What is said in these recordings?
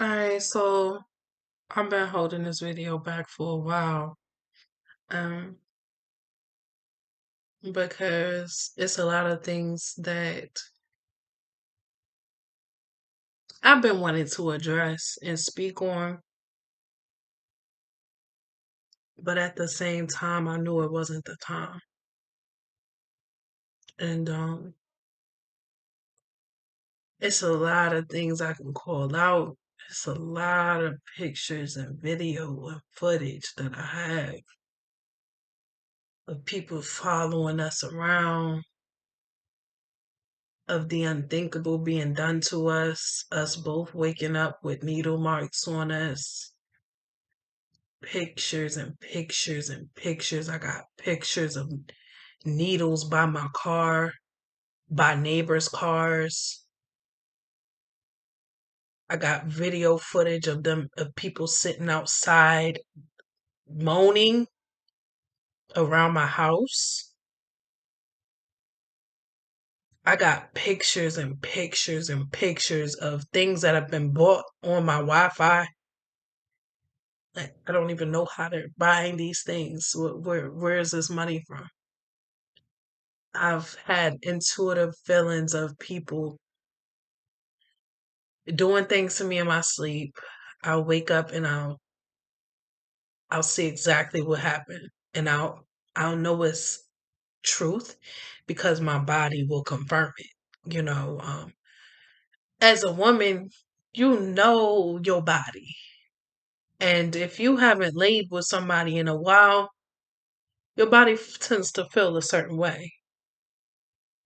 Alright, so I've been holding this video back for a while, um, because it's a lot of things that I've been wanting to address and speak on, but at the same time, I knew it wasn't the time. And it's a lot of things I can call out. It's a lot of pictures and video and footage that I have of people following us around, of the unthinkable being done to us both waking up with needle marks on us, pictures and pictures and pictures. I got pictures of needles by my car, by neighbors' cars. I got video footage of people sitting outside moaning around my house. I got pictures and pictures and pictures of things that have been bought on my Wi-Fi. Like, I don't even know how they're buying these things. Where is this money from? I've had intuitive feelings of people doing things to me in my sleep. I'll wake up and I'll see exactly what happened, and I'll know it's truth because my body will confirm it. You know, as a woman, you know your body, and if you haven't laid with somebody in a while, your body tends to feel a certain way.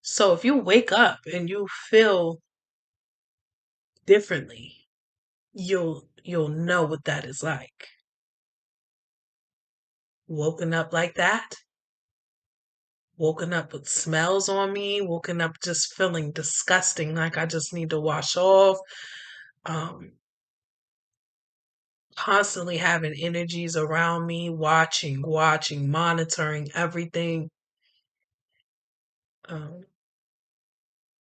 So if you wake up and you feel differently, you'll know what that is like. Woken up like that, woken up with smells on me, woken up just feeling disgusting, like I just need to wash off. Um, Constantly having energies around me, watching, monitoring everything. Um,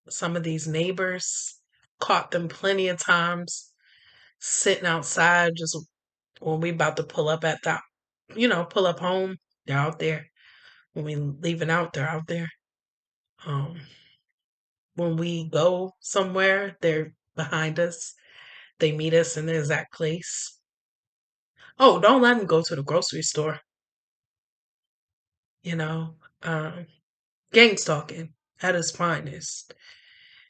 some of these neighbors caught them plenty of times sitting outside just when we about to pull up at the, pull up home. They're out there. When we leaving out, they're out there. Um, when we go somewhere, they're behind us. They meet us in the exact place. Oh, don't let them go to the grocery store. You know, gang stalking at its finest.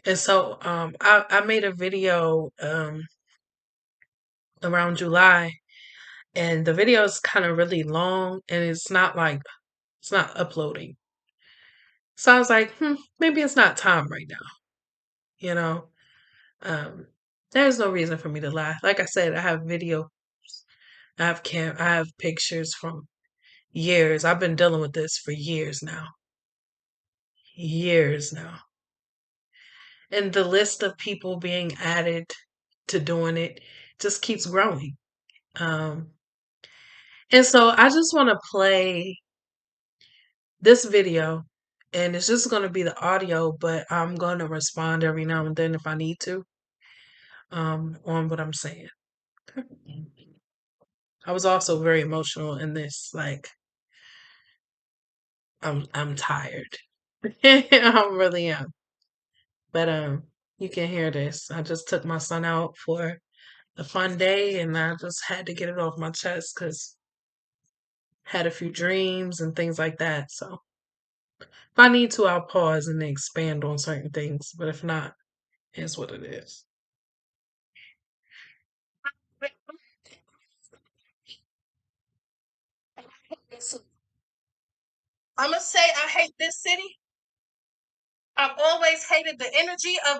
And so, I made a video around July, and the video is kind of really long, and it's not uploading. So I was like, maybe it's not time right now. You know, um, there's no reason for me to lie. Like I said, I have video, I have pictures from years. I've been dealing with this for years now, and the list of people being added to doing it just keeps growing. Um, and so I just want to play this video, and it's just going to be the audio, but I'm going to respond every now and then if I need to, on what I'm saying. I was also very emotional in this. Like, I'm tired. I really am. But you can hear this. I just took my son out for a fun day, and I just had to get it off my chest because had a few dreams and things like that. So if I need to, I'll pause and then expand on certain things. But if not, it's what it is. I'm gonna say I hate this city. I've always hated the energy of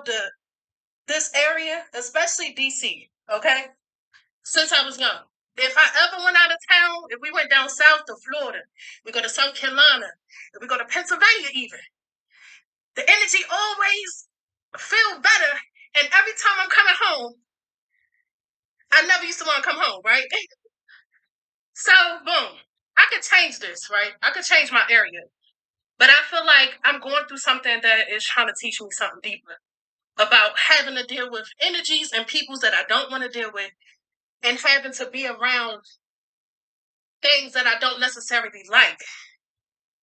this area, especially DC. Okay, since I was young. If I ever went out of town, if we went down south to Florida, we go to South Carolina, if we go to Pennsylvania, even the energy always feel better. And every time I'm coming home, I never used to want to come home, right? So boom, I could change this, right? I could change my area, but I feel like I'm going through something that is trying to teach me something deeper. about having to deal with energies and peoples that I don't want to deal with, and having to be around things that I don't necessarily like.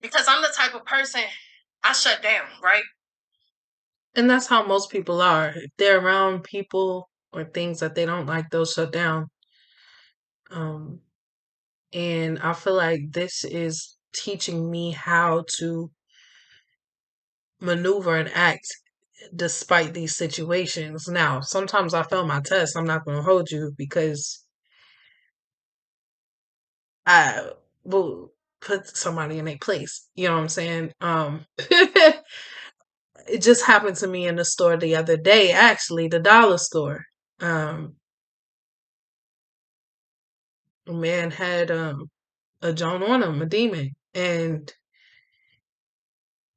Because I'm the type of person, I shut down, right? And that's how most people are. If they're around people or things that they don't like, they'll shut down. Um, and I feel like this is teaching me how to maneuver and act despite these situations. Now, sometimes I fail my test. I'm not going to hold you because I will put somebody in a place. You know what I'm saying? It just happened to me in the store the other day, actually, the dollar store. Um, a man had a Joan on him, a demon. And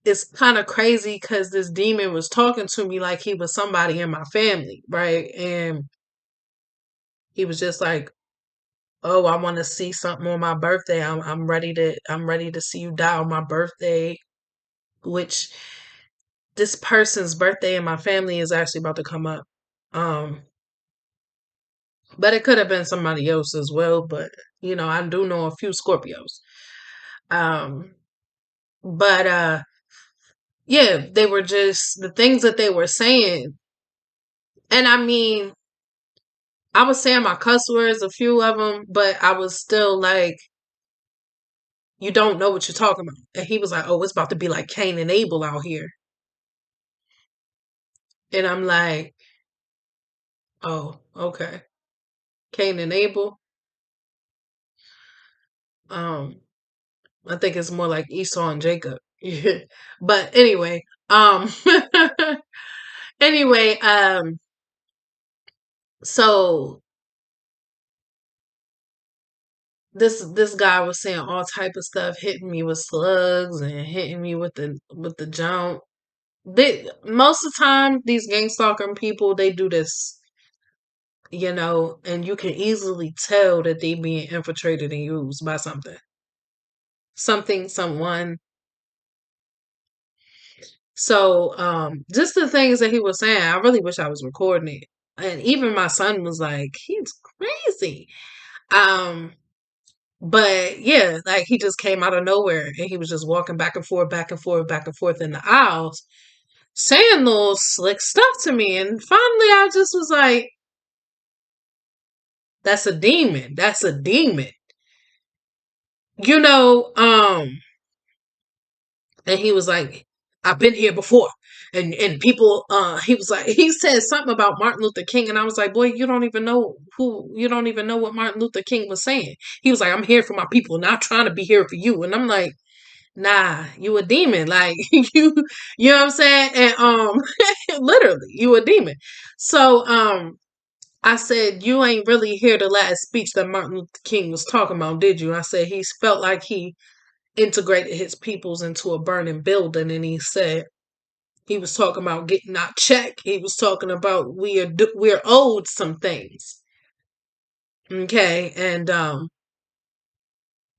it's kind of crazy because this demon was talking to me like he was somebody in my family, right? And he was just like, "Oh, I want to see something on my birthday. I'm ready to see you die on my birthday," which this person's birthday in my family is actually about to come up. Um, but it could have been somebody else as well. But I do know a few Scorpios. Um, but yeah, they were just the things that they were saying. And I mean, I was saying my cuss words, a few of them, but I was still like, you don't know what you're talking about. And he was like, oh, it's about to be like Cain and Abel out here. And I'm like, oh, okay. Cain and Abel. Um, I think it's more like Esau and Jacob. But anyway, um, anyway, so this guy was saying all type of stuff, hitting me with slugs and hitting me with the jump. They most of the time these gang stalking people they do this, and you can easily tell that they being infiltrated and used by someone. So just the things that he was saying, I really wish I was recording it. And even my son was like, he's crazy. Um, but yeah, like he just came out of nowhere and he was just walking back and forth, back and forth, back and forth in the aisles, saying little slick stuff to me. And finally I just was like, that's a demon. That's a demon. You know, and he was like, I've been here before. And people he was like he said something about Martin Luther King and I was like, boy, you don't even know what Martin Luther King was saying. He was like, I'm here for my people, not trying to be here for you. And I'm like, nah, you a demon. Like you know what I'm saying? And literally, you a demon. So I said, you ain't really hear the last speech that Martin Luther King was talking about, did you? I said he felt like he integrated his peoples into a burning building, and he said he was talking about getting our check. He was talking about we're owed some things. Okay, and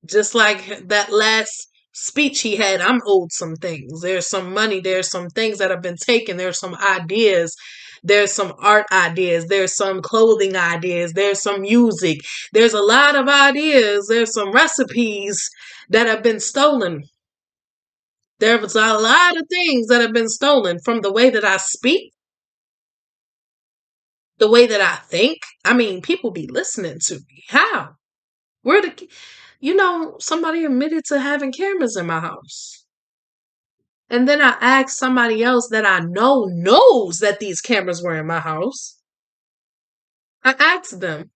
just like that last speech he had, I'm owed some things. There's some money, there's some things that have been taken, there's some ideas, there's some art ideas, there's some clothing ideas, there's some music, there's a lot of ideas, there's some recipes that have been stolen. There was a lot of things that have been stolen from the way that I speak, the way that I think. I mean, people be listening to me. How? Where the, somebody admitted to having cameras in my house. And then I asked somebody else that I know knows that these cameras were in my house. I asked them,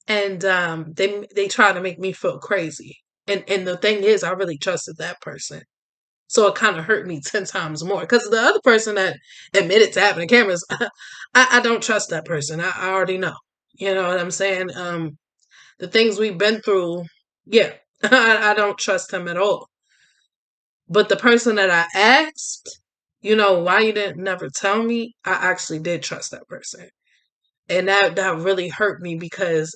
and they try to make me feel crazy. And the thing is, I really trusted that person. So it kind of hurt me 10 times more because the other person that admitted to having the cameras, I don't trust that person. I already know. You know what I'm saying? The things we've been through, yeah, I don't trust him at all. But the person that I asked, why you didn't never tell me, I actually did trust that person. And that really hurt me because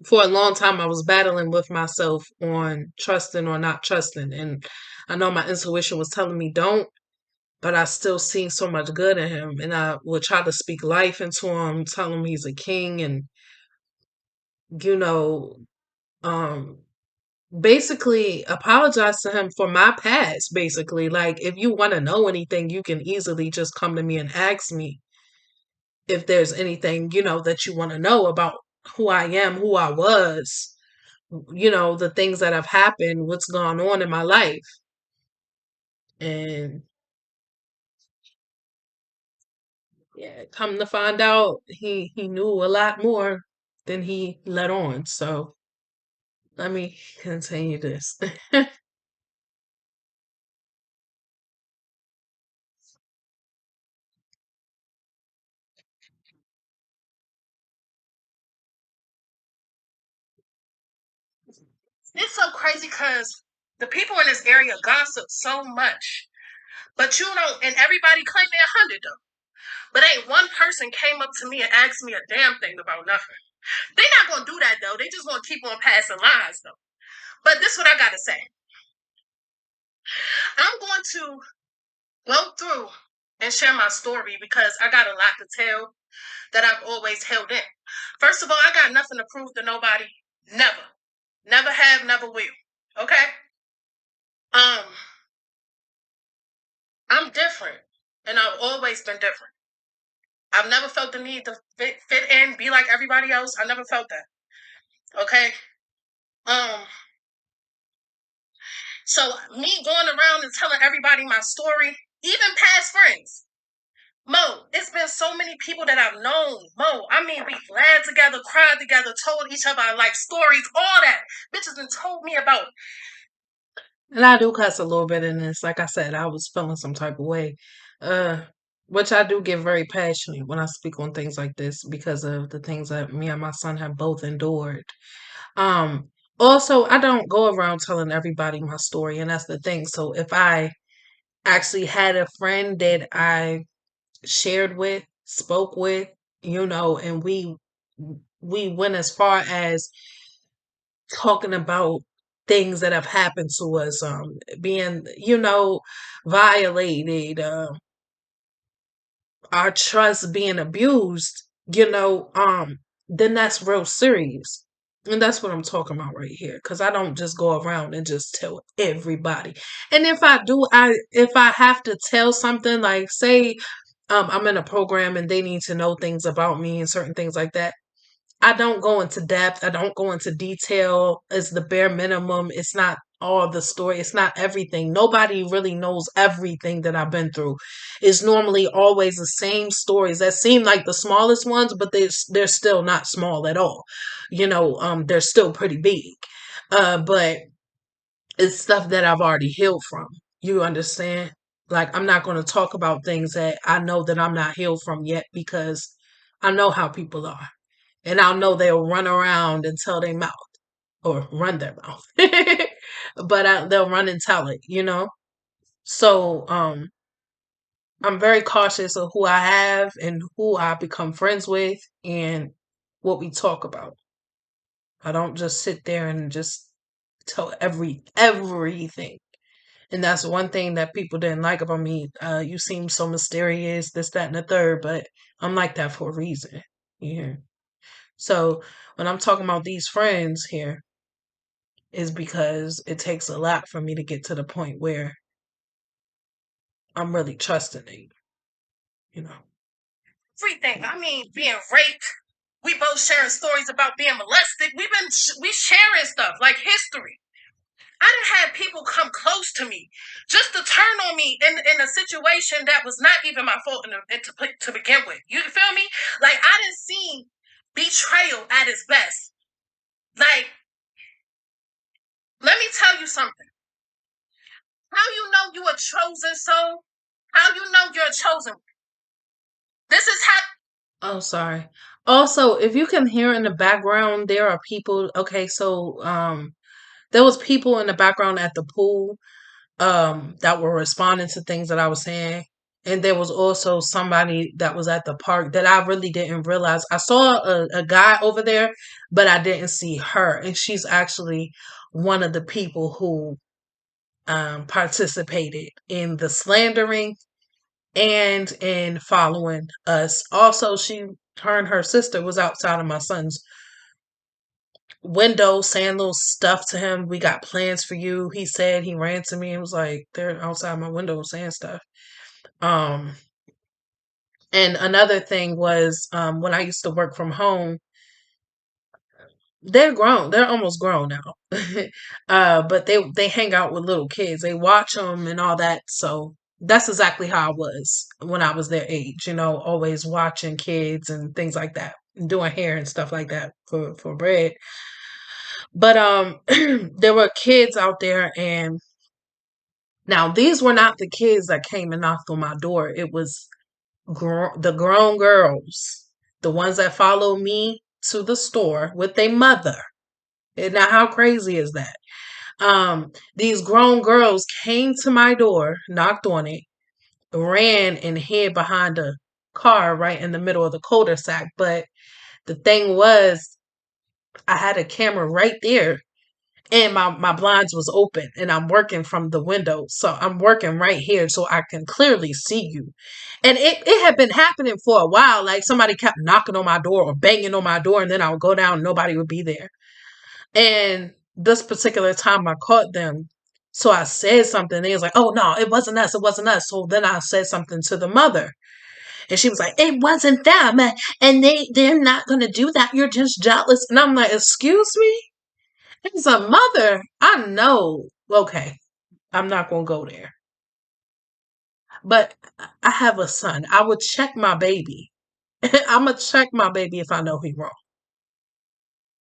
for a long time I was battling with myself on trusting or not trusting. And I know my intuition was telling me don't. but I still see so much good in him, and I would try to speak life into him, tell him he's a king, and you know, um, basically apologize to him for my past. Basically, like if you want to know anything, you can easily just come to me and ask me if there's anything that you want to know about who I am, who I was, the things that have happened, what's gone on in my life, and yeah, come to find out, he knew a lot more than he let on. So let me continue this. It's so crazy because the people in this area gossip so much, but you don't, and everybody claim they're 100 though. But ain't one person came up to me and asked me a damn thing about nothing. They not gonna do that though. They just gonna keep on passing lies though. But this is what I gotta say. I'm going to go through and share my story because I got a lot to tell that I've always held in. First of all, I got nothing to prove to nobody. Never. Never have, never will. Okay? Um, I'm different. And I've always been different. I've never felt the need to fit in, be like everybody else. I never felt that. Okay? Um, so me going around and telling everybody my story, even past friends. Mo, it's been so many people that I've known. Mo, I mean, we laughed together, cried together, told each other our life stories, all that. Bitches and told me about. And I do cuss a little bit in this. Like I said, I was feeling some type of way. Uh, which I do get very passionate when I speak on things like this because of the things that me and my son have both endured. Um, Also, I don't go around telling everybody my story, and that's the thing. So if I actually had a friend that I shared with, spoke with, and we went as far as talking about things that have happened to us, being, violated, our trust being abused, then that's real serious. And that's what I'm talking about right here. Cause I don't just go around and just tell everybody. And if I do, if I have to tell something, like say I'm in a program and they need to know things about me and certain things like that, I don't go into depth. I don't go into detail. It's the bare minimum. It's not all the story. It's not everything. Nobody really knows everything that I've been through. It's normally always the same stories that seem like the smallest ones, but they're still not small at all. They're still pretty big. But it's stuff that I've already healed from. You understand? Like I'm not going to talk about things that I know that I'm not healed from yet because I know how people are. And I'll know they'll run around and tell their mouth or run their mouth. But they'll run and tell it. So I'm very cautious of who I have and who I become friends with and what we talk about. I don't just sit there and just tell everything. And that's one thing that people didn't like about me. You seem so mysterious, this, that, and the third, but I'm like that for a reason. Yeah. So when I'm talking about these friends here, is because it takes a lot for me to get to the point where I'm really trusting it. Everything. I mean, being raped. We both sharing stories about being molested. We sharing stuff like history. I done had people come close to me just to turn on me in a situation that was not even my fault to begin with. You feel me? Like I done seen betrayal at its best. Like, let me tell you something. How you know you a chosen soul? How you know you're a chosen? This is how. Oh, sorry. Also, if you can hear in the background, there are people. Okay, so there was people in the background at the pool that were responding to things that I was saying. And there was also somebody that was at the park that I really didn't realize. I saw a guy over there, but I didn't see her. And she's actually one of the people who participated in the slandering and in following us. Also, her and her sister was outside of my son's window saying little stuff to him. We got plans for you. He said, he ran to me and was like, they're outside my window saying stuff. Um, and another thing was, when I used to work from home, they're grown. They're almost grown now. But they hang out with little kids. They watch them and all that. So that's exactly how I was when I was their age. Always watching kids and things like that, and doing hair and stuff like that for bread. But there were kids out there, and now these were not the kids that came and knocked on my door. It was the grown girls, the ones that followed me to the store with their mother. And now, how crazy is that? These grown girls came to my door, knocked on it, ran and hid behind a car right in the middle of the cul-de-sac. But the thing was, I had a camera right there, and my blinds was open, and I'm working from the window. So I'm working right here so I can clearly see you. And it had been happening for a while. Like, somebody kept knocking on my door or banging on my door, and then I would go down and nobody would be there. And this particular time I caught them. So I said something. They was like, oh no, it wasn't us. It wasn't us. So then I said something to the mother. And she was like, it wasn't them. And they're not gonna do that. You're just jealous. And I'm like, excuse me? It's a mother. I know. Okay. I'm not gonna go there. But I have a son. I would check my baby. I'ma check my baby if I know he wrong.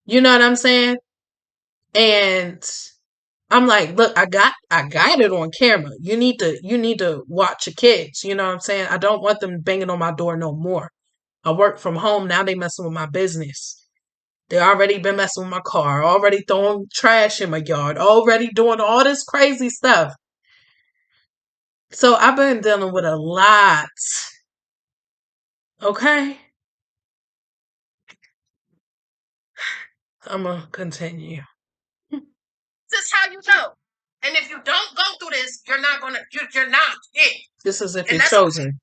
You know what I'm saying? And I'm like, look, I got it on camera. You need to watch your kids. You know what I'm saying? I don't want them banging on my door no more. I work from home. Now they messing with my business. They already been messing with my car, already throwing trash in my yard, already doing all this crazy stuff. So I've been dealing with a lot. Okay? I'm gonna continue. This is how you know. And if you don't go through this, you're not gonna. You're not it. This is if And you're chosen.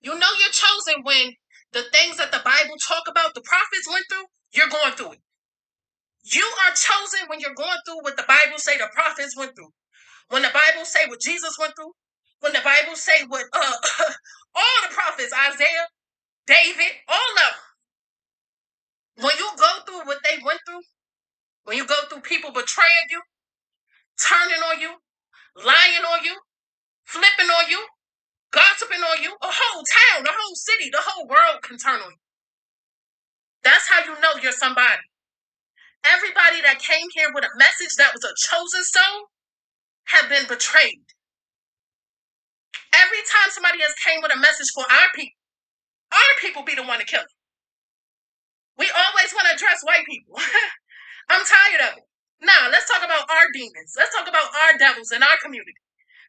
you know you're chosen when the things that the Bible talk about, the prophets went through. You're going through it. You are chosen when you're going through what the Bible say the prophets went through. When the Bible say what Jesus went through. When the Bible say what all the prophets, Isaiah, David, all of them. When you go through what they went through, when you go through people betraying you, turning on you, lying on you, flipping on you, gossiping on you, a whole town, the whole city, the whole world can turn on you. That's how you know you're somebody. Everybody that came here with a message that was a chosen soul have been betrayed. Every time somebody has came with a message for our people be the one to kill them. We always want to address white people. I'm tired of it. Now, let's talk about our demons. Let's talk about our devils in our community.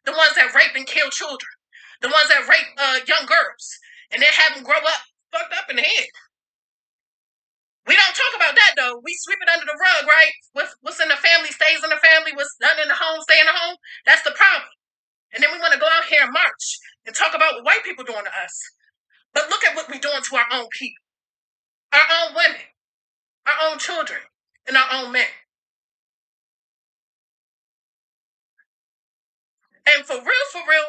The ones that rape and kill children. The ones that rape young girls. And then have them grow up fucked up in the head. We don't talk about that, though. We sweep it under the rug, right? What's in the family stays in the family. What's done in the home stay in the home. That's the problem. And then we want to go out here and march and talk about what white people doing to us. But look at what we're doing to our own people. Our own women. Our own children. And our own men. And for real,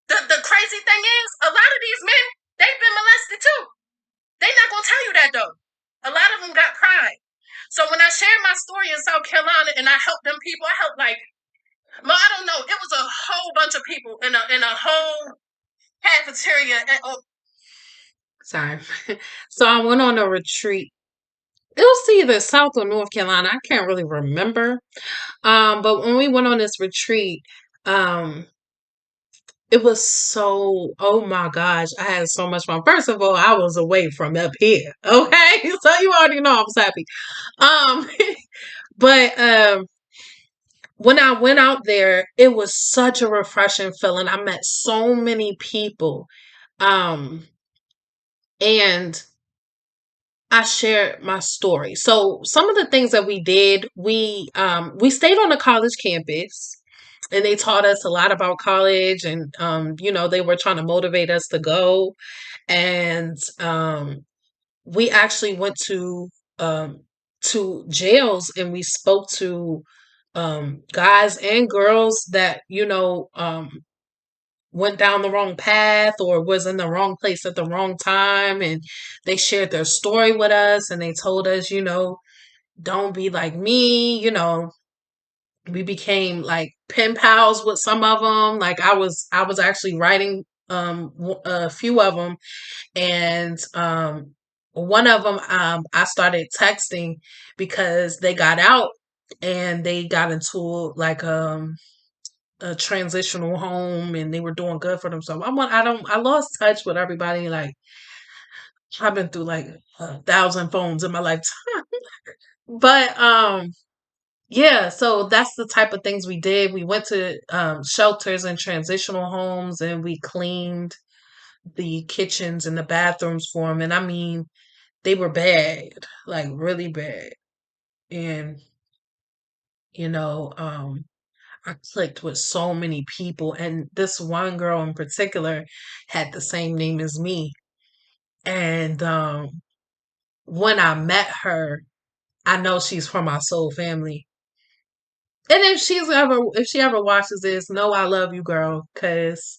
the crazy thing is, a lot of these men, they've been molested too. They not going to tell you that, though. A lot of them got pride. So when I shared my story in South Carolina and I helped them people, I helped I don't know, it was a whole bunch of people in a whole cafeteria. Sorry. So I went on a retreat. It was either South or North Carolina. I can't really remember. But when we went on this retreat, it was so, oh my gosh, I had so much fun. First of all, I was away from up here. Okay. So you already know I was happy. But when I went out there, it was such a refreshing feeling. I met so many people. And I shared my story. So some of the things that we did, we stayed on the college campus. and they taught us a lot about college, and they were trying to motivate us to go. And we actually went um to jails, and we spoke to guys and girls that went down the wrong path or was in the wrong place at the wrong time, and they shared their story with us, and they told us, don't be like me. We became like pen pals with some of them. Like I was actually writing a few of them, and one of them I started texting because they got out, and they got into like a transitional home, and they were doing good for themselves. I lost touch with everybody. Like I've been through like 1,000 phones in my lifetime. But yeah, so that's the type of things we did. We went to shelters and transitional homes, and we cleaned the kitchens and the bathrooms for them. And I mean, they were bad, like really bad. And you know, um, I clicked with so many people, and this one girl in particular had the same name as me. And when I met her, I know she's from my soul family. And if she ever watches this, know I love you, girl. Cause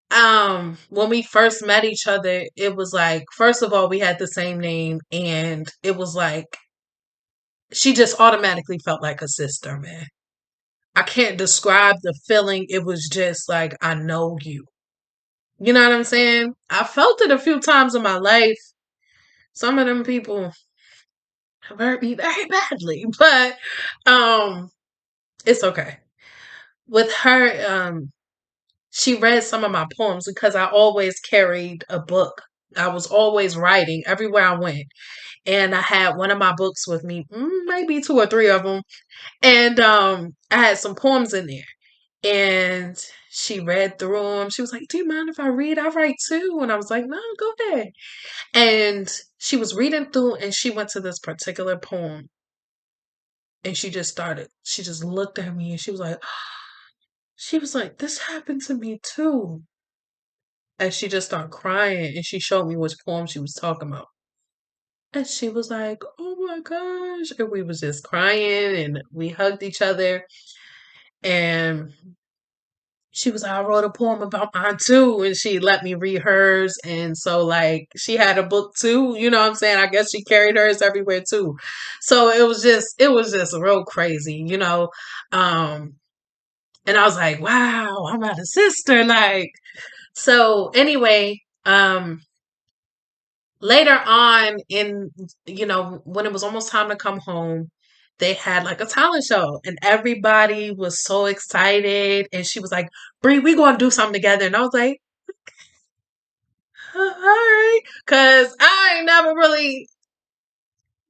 when we first met each other, it was like, first of all, we had the same name, and it was like she just automatically felt like a sister, man. I can't describe the feeling. It was just like, I know you. You know what I'm saying? I felt it a few times in my life. Some of them people have hurt me very badly, but um, it's okay. With her, she read some of my poems because I always carried a book. I was always writing everywhere I went, and I had one of my books with me, maybe two or three of them, and I had some poems in there. And she read through them. She was like, "Do you mind if I read? I write too." And I was like, "No, go ahead." And she was reading through, and she went to this particular poem, and she just started. She just looked at me, and she was like, "This happened to me too." And she just started crying, and she showed me which poem she was talking about. And she was like, "Oh my gosh!" And we was just crying, and we hugged each other, and she was like, "I wrote a poem about mine too," and she let me read hers. And so like she had a book too, you know what I'm saying? I guess she carried hers everywhere too. So it was just real crazy, you know. Um and I was like, wow, I'm not a sister. Like, so anyway, later on in, when it was almost time to come home, they had like a talent show, and everybody was so excited. And she was like, "Bree, we gonna do something together." And I was like, all right. Cause I ain't never really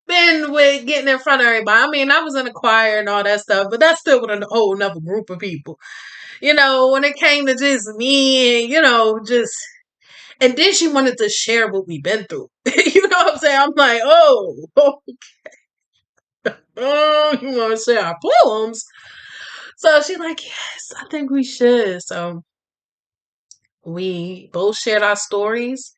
been with getting in front of everybody. I mean, I was in a choir and all that stuff, but that's still with a whole another group of people. When it came to just me and, just, and then she wanted to share what we've been through. You know what I'm saying? I'm like, oh, you want to share our poems? So she's like, yes, I think we should. So we both shared our stories,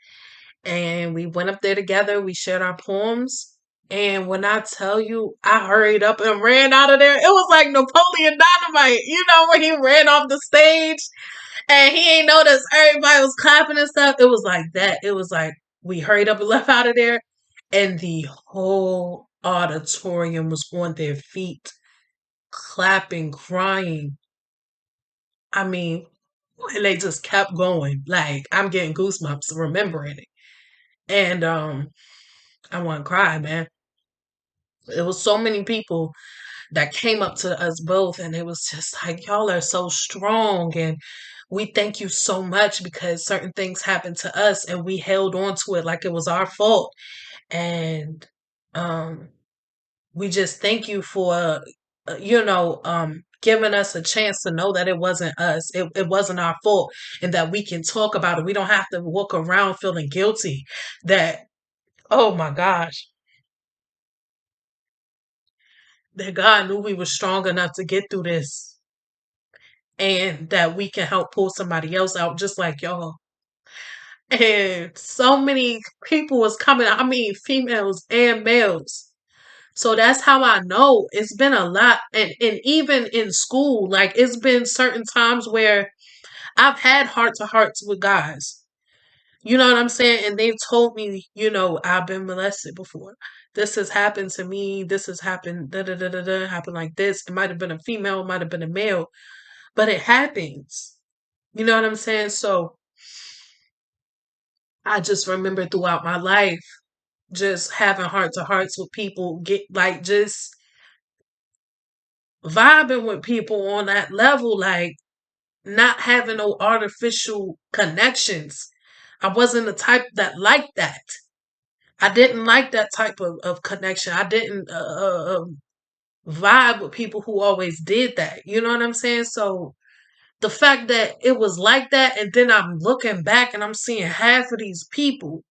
and we went up there together. We shared our poems. And when I tell you, I hurried up and ran out of there. It was like Napoleon Dynamite, when he ran off the stage and he ain't noticed everybody was clapping and stuff. It was like that. It was like we hurried up and left out of there, and the whole auditorium was on their feet, clapping, crying. I mean, and they just kept going. Like I'm getting goosebumps remembering it. And I want to cry, man. It was so many people that came up to us both, and it was just like, y'all are so strong, and we thank you so much because certain things happened to us, and we held on to it like it was our fault. And um, we just thank you for, giving us a chance to know that it wasn't us, it wasn't our fault, and that we can talk about it. We don't have to walk around feeling guilty that, oh my gosh, that God knew we were strong enough to get through this. and that we can help pull somebody else out just like y'all. And so many people was coming, I mean females and males. So that's how I know it's been a lot. And even in school, like it's been certain times where I've had heart to hearts with guys. You know what I'm saying? And they've told me, I've been molested before. This has happened to me. This has happened, da da da da da, happened like this. It might have been a female, it might have been a male, but it happens. You know what I'm saying? So I just remember throughout my life just having heart to hearts with people, get like just vibing with people on that level, like not having no artificial connections. I wasn't the type that liked that. I didn't like that type of connection. I didn't vibe with people who always did that. You know what I'm saying? So the fact that it was like that, and then I'm looking back and I'm seeing half of these people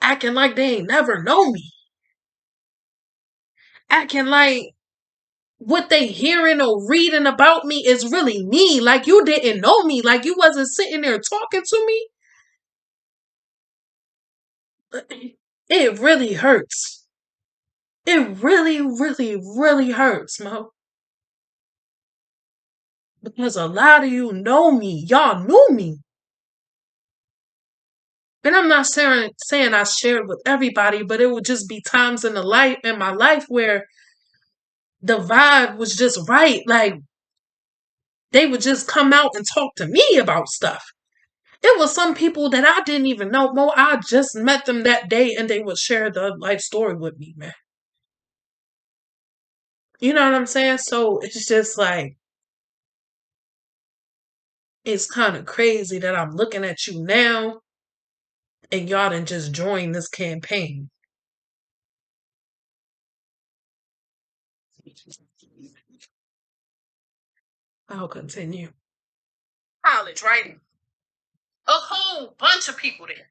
acting like they ain't never known me, acting like what they hearing or reading about me is really me. Like you didn't know me. Like you wasn't sitting there talking to me. It really hurts. It really, really, really hurts, Mo. Because a lot of you know me. Y'all knew me. And I'm not saying I shared with everybody, but it would just be times in the life in my life where the vibe was just right. Like they would just come out and talk to me about stuff. It was some people that I didn't even know. Mo, I just met them that day and they would share the life story with me, man. You know what I'm saying? So it's just like, it's kind of crazy that I'm looking at you now and y'all done just joined this campaign. I'll continue. College, right? A whole bunch of people there.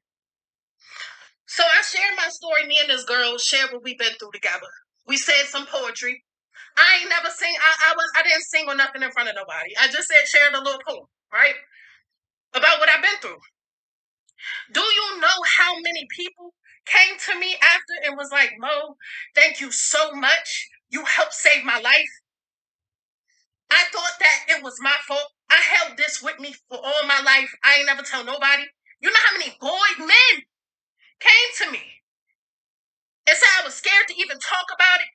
So I shared my story. Me and this girl shared what we've been through together. We said some poetry. I ain't never sing. I didn't sing or nothing in front of nobody. I just said shared a little poem, right? About what I've been through. Do you know how many people came to me after and was like, Mo, thank you so much. You helped save my life. I thought that it was my fault. I held this with me for all my life. I ain't never tell nobody. You know how many men came to me and said I was scared to even talk about it?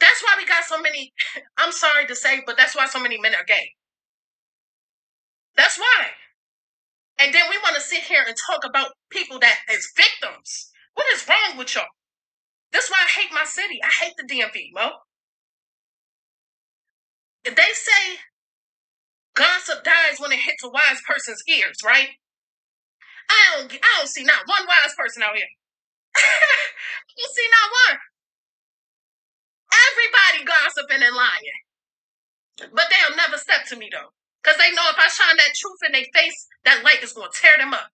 That's why we got so many, I'm sorry to say, but that's why so many men are gay. That's why. And then we want to sit here and talk about people that as victims. What is wrong with y'all? That's why I hate my city. I hate the DMV, Mo. If they say gossip dies when it hits a wise person's ears, right? I don't see not one wise person out here. I don't see not one. Everybody gossiping and lying. But they'll never step to me though. Because they know if I shine that truth in their face, that light is going to tear them up.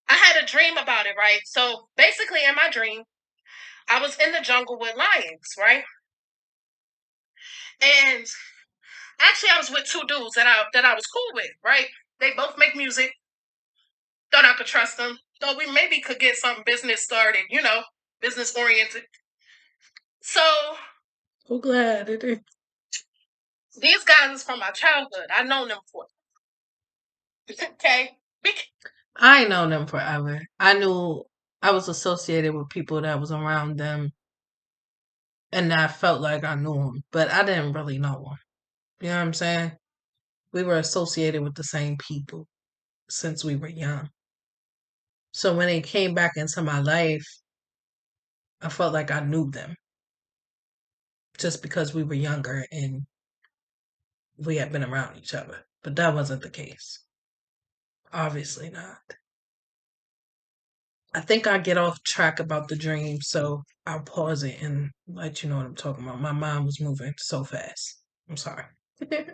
I had a dream about it, right? So basically, in my dream, I was in the jungle with lions, right? And actually, I was with two dudes that I was cool with, right? They both make music. Thought I could trust them. Thought we maybe could get some business started, business oriented. So I'm glad it is. These guys is from my childhood. I known them for. Okay. I know them forever. I knew I was associated with people that was around them, and I felt like I knew them, but I didn't really know them. You know what I'm saying? We were associated with the same people since we were young. So when they came back into my life, I felt like I knew them just because we were younger and we had been around each other. But that wasn't the case. Obviously not. I think I get off track about the dream, so I'll pause it and let you know what I'm talking about. My mind was moving so fast. I'm sorry. Be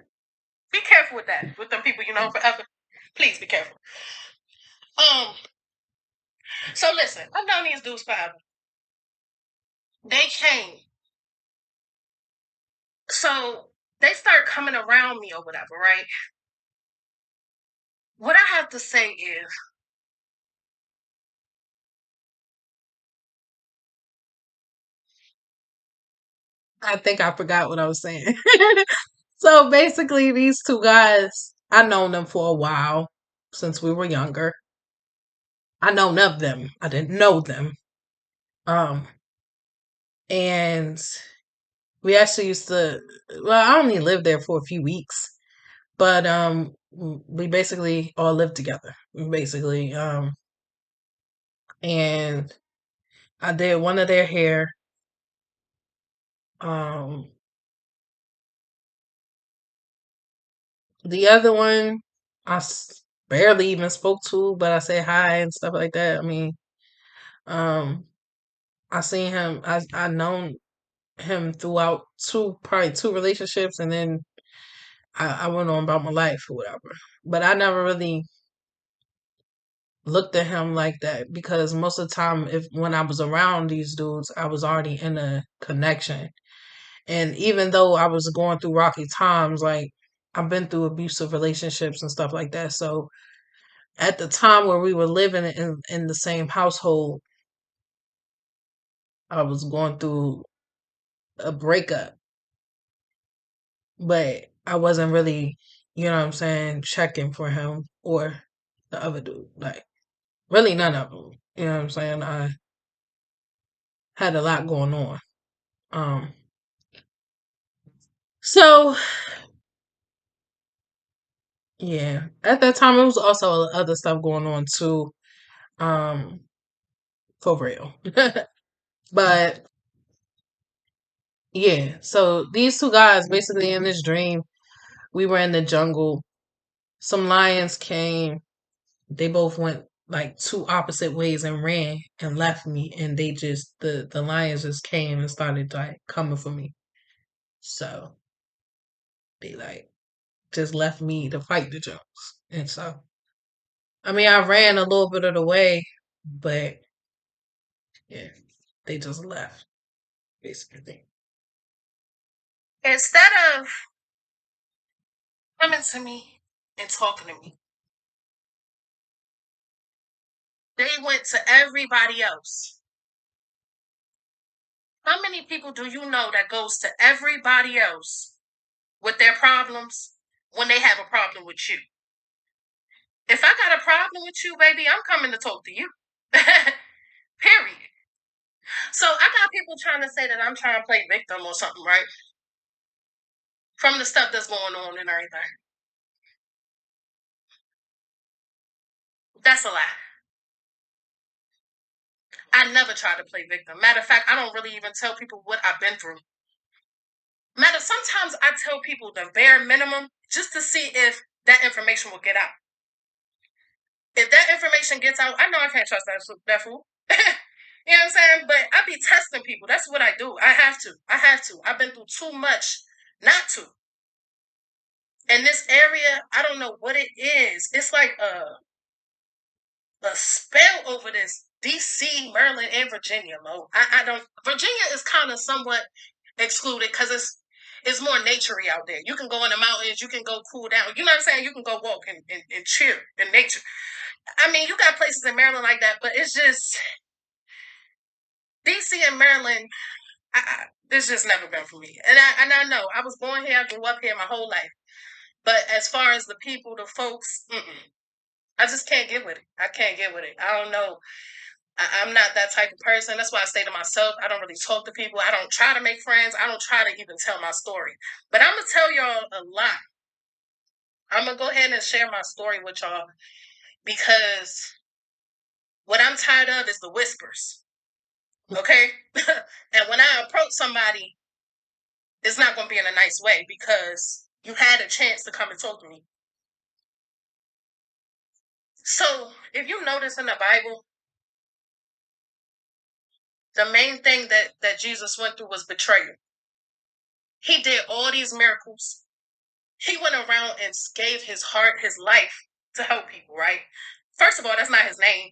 careful with that, with the people you know forever. Please be careful. So listen, I've known these dudes forever. They came So they start coming around me or whatever, right? What I have to say is, I think I forgot what I was saying. So basically, these two guys, I known them for a while since we were younger. I known of them. I didn't know them. Um, and we actually used to. Well, I only lived there for a few weeks, but we basically all lived together. Basically, and I did one of their hair. Um, the other one, barely even spoke to, but I said hi and stuff like that. I mean, um, I seen him. I known him throughout probably two relationships, and then I went on about my life or whatever. But I never really looked at him like that because most of the time, if when I was around these dudes, I was already in a connection. And even though I was going through rocky times, like I've been through abusive relationships and stuff like that. So at the time where we were living in the same household, I was going through a breakup, but I wasn't really, you know what I'm saying, checking for him or the other dude. Like, really none of them. You know what I'm saying? I had a lot going on. Um, so yeah, at that time it was also other stuff going on too. Um, for real. But yeah, so these two guys basically in this dream, we were in the jungle. Some lions came. They both went like two opposite ways and ran and left me, and they just the lions just came and started like coming for me. So they like just left me to fight the Jones. And so I mean I ran a little bit of the way, but yeah, they just left basically. instead of coming to me and talking to me, they went to everybody else. How many people do you know that goes to everybody else with their problems when they have a problem with you? If I got a problem with you, baby, I'm coming to talk to you. Period. So I got people trying to say that I'm trying to play victim or something, right? From the stuff that's going on and everything. That's a lie. I never try to play victim. Matter of fact, I don't really even tell people what I've been through. Sometimes I tell people the bare minimum just to see if that information will get out. If that information gets out, I know I can't trust that fool. You know what I'm saying? But I be testing people. That's what I do. I have to. I have to. I've been through too much not to. In this area, I don't know what it is. It's like a spell over this DC, Maryland, and Virginia, Mo. I don't. Virginia is kind of somewhat excluded because it's more naturey out there. You can go in the mountains, you can go cool down. You know what I'm saying? You can go walk and chill in nature. I mean, you got places in Maryland like that, but it's just DC and Maryland. It's just never been for me. And I know I was born here, I grew up here my whole life. But as far as the people, the folks, I just can't get with it. I can't get with it. I don't know. I'm not that type of person. That's why I stay to myself. I don't really talk to people. I don't try to make friends. I don't try to even tell my story. But I'm gonna tell y'all a lot. I'm gonna go ahead and share my story with y'all because what I'm tired of is the whispers. Okay? And when I approach somebody, it's not gonna be in a nice way because you had a chance to come and talk to me. So if you notice in the Bible, the main thing that Jesus went through was betrayal. He did all these miracles. He went around and gave his heart, his life to help people, right? First of all, that's not his name.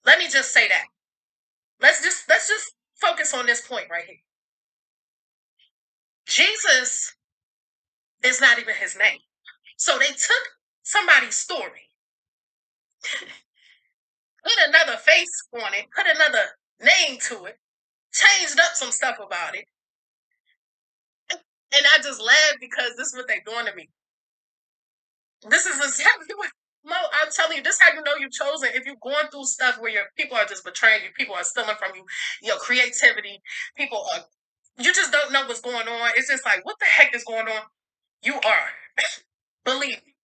Let me just say that. Let's just focus on this point right here. Jesus is not even his name. So they took somebody's story, put another face on it, put another name to it, changed up some stuff about it. And I just laughed because this is what they're doing to me. This is exactly what Mo, I'm telling you, this is how you know you're chosen. If you're going through stuff where your people are just betraying you, people are stealing from you, your creativity, people are, you just don't know what's going on. It's just like, what the heck is going on? You are. Believe me.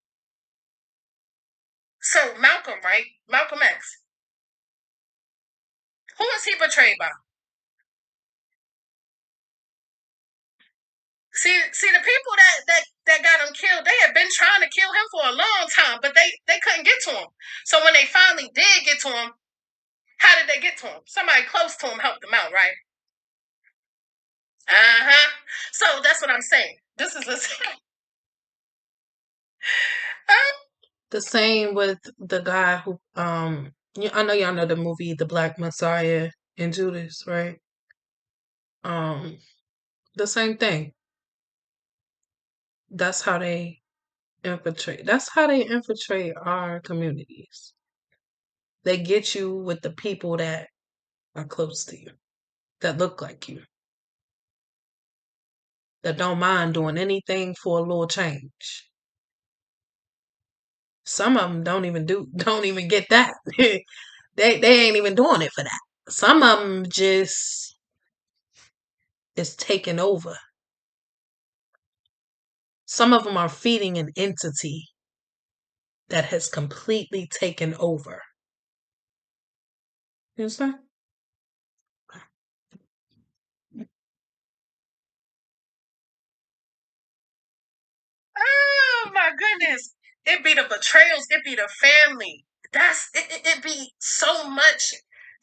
So Malcolm, right? Malcolm X. Who is he betrayed by? See the people that got him killed, they had been trying to kill him for a long time, but they couldn't get to him. So when they finally did get to him, how did they get to him? Somebody close to him helped him out, right? Uh-huh. So that's what I'm saying. This is a The same with the guy who I know y'all know the movie The Black Messiah and Judas, right? Um the same thing. That's how they infiltrate. That's how they infiltrate our communities. They get you with the people that are close to you, that look like you, that don't mind doing anything for a little change. Some of them don't even get that. They ain't even doing it for that. Some of them just is taking over. Some of them are feeding an entity that has completely taken over. You understand? oh my goodness. It be the betrayals, it be the family. It be so much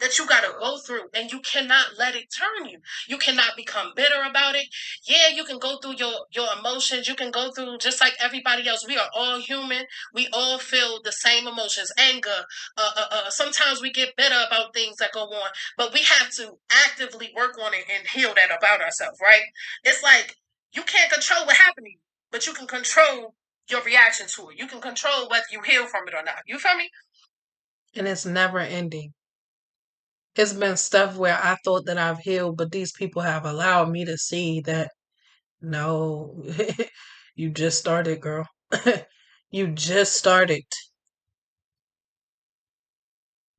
that you gotta go through and you cannot let it turn you. You cannot become bitter about it. Yeah, you can go through your emotions. You can go through just like everybody else. We are all human. We all feel the same emotions, anger. Sometimes we get bitter about things that go on, but we have to actively work on it and heal that about ourselves, right? It's like you can't control what happened to you, but you can control your reaction to it. You can control whether you heal from it or not. You feel me? And it's never ending. It's been stuff where I thought that I've healed, but these people have allowed me to see that no, you just started, girl. You just started.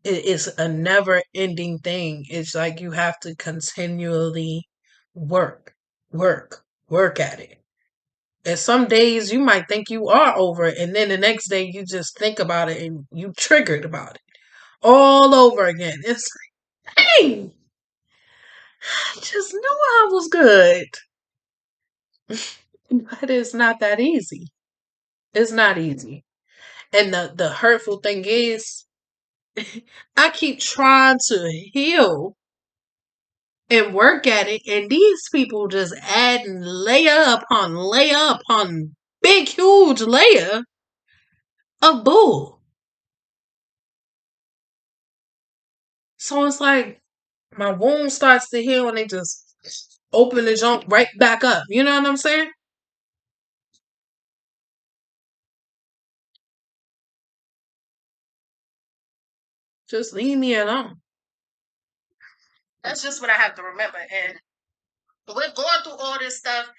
It is a never ending thing. It's like you have to continually work, work at it. And some days you might think you are over it, and then the next day you just think about it and you triggered about it all over again. It's like, hey, I just knew I was good. But it's not that easy. It's not easy. And the hurtful thing is, I keep trying to heal and work at it, and these people just adding layer upon big, huge layer of bull. So it's like my wound starts to heal, and they just open the junk right back up. You know what I'm saying? Just leave me alone. That's just what I have to remember. And we're going through all this stuff.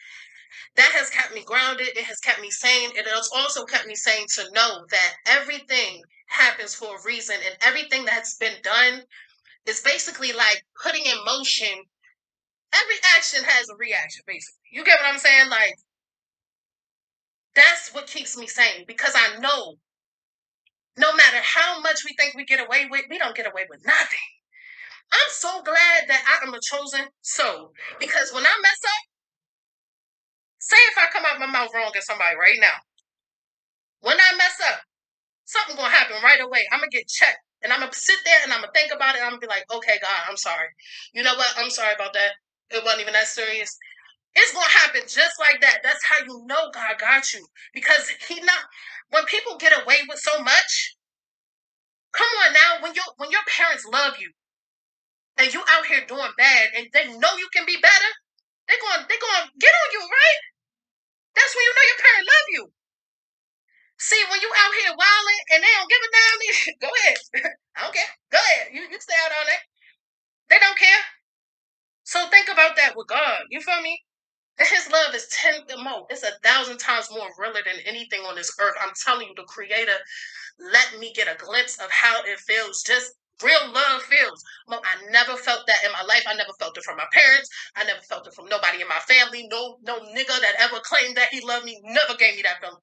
That has kept me grounded. It has kept me sane. It has also kept me sane to know that everything happens for a reason, and everything that's been done is basically like putting in motion. Every action has a reaction, basically. You get what I'm saying? Like, that's what keeps me sane because I know no matter how much we think we get away with, we don't get away with nothing. I'm so glad that I am a chosen soul because when I mess up, say if I come out my mouth wrong at somebody right now, when I mess up, something gonna happen right away. I'm gonna get checked. And I'm gonna sit there and I'm gonna think about it. And I'm gonna be like, okay, God, I'm sorry. You know what? I'm sorry about that. It wasn't even that serious. It's gonna happen just like that. That's how you know God got you. Because he not when people get away with so much, come on now, when your parents love you and you out here doing bad and they know you can be better, They're going to get on you, right? That's when you know your parent love you. See, when you out here wilding and they don't give a damn, go ahead. I don't care. Go ahead. You stay out all day. They don't care. So think about that with God. You feel me? His love is 10 more. It's 1,000 times more realer than anything on this earth. I'm telling you, the Creator let me get a glimpse of how it feels. Just real love feels. Well, I never felt that in my life. I never felt it from my parents. I never felt it from nobody in my family. No nigga that ever claimed that he loved me never gave me that feeling.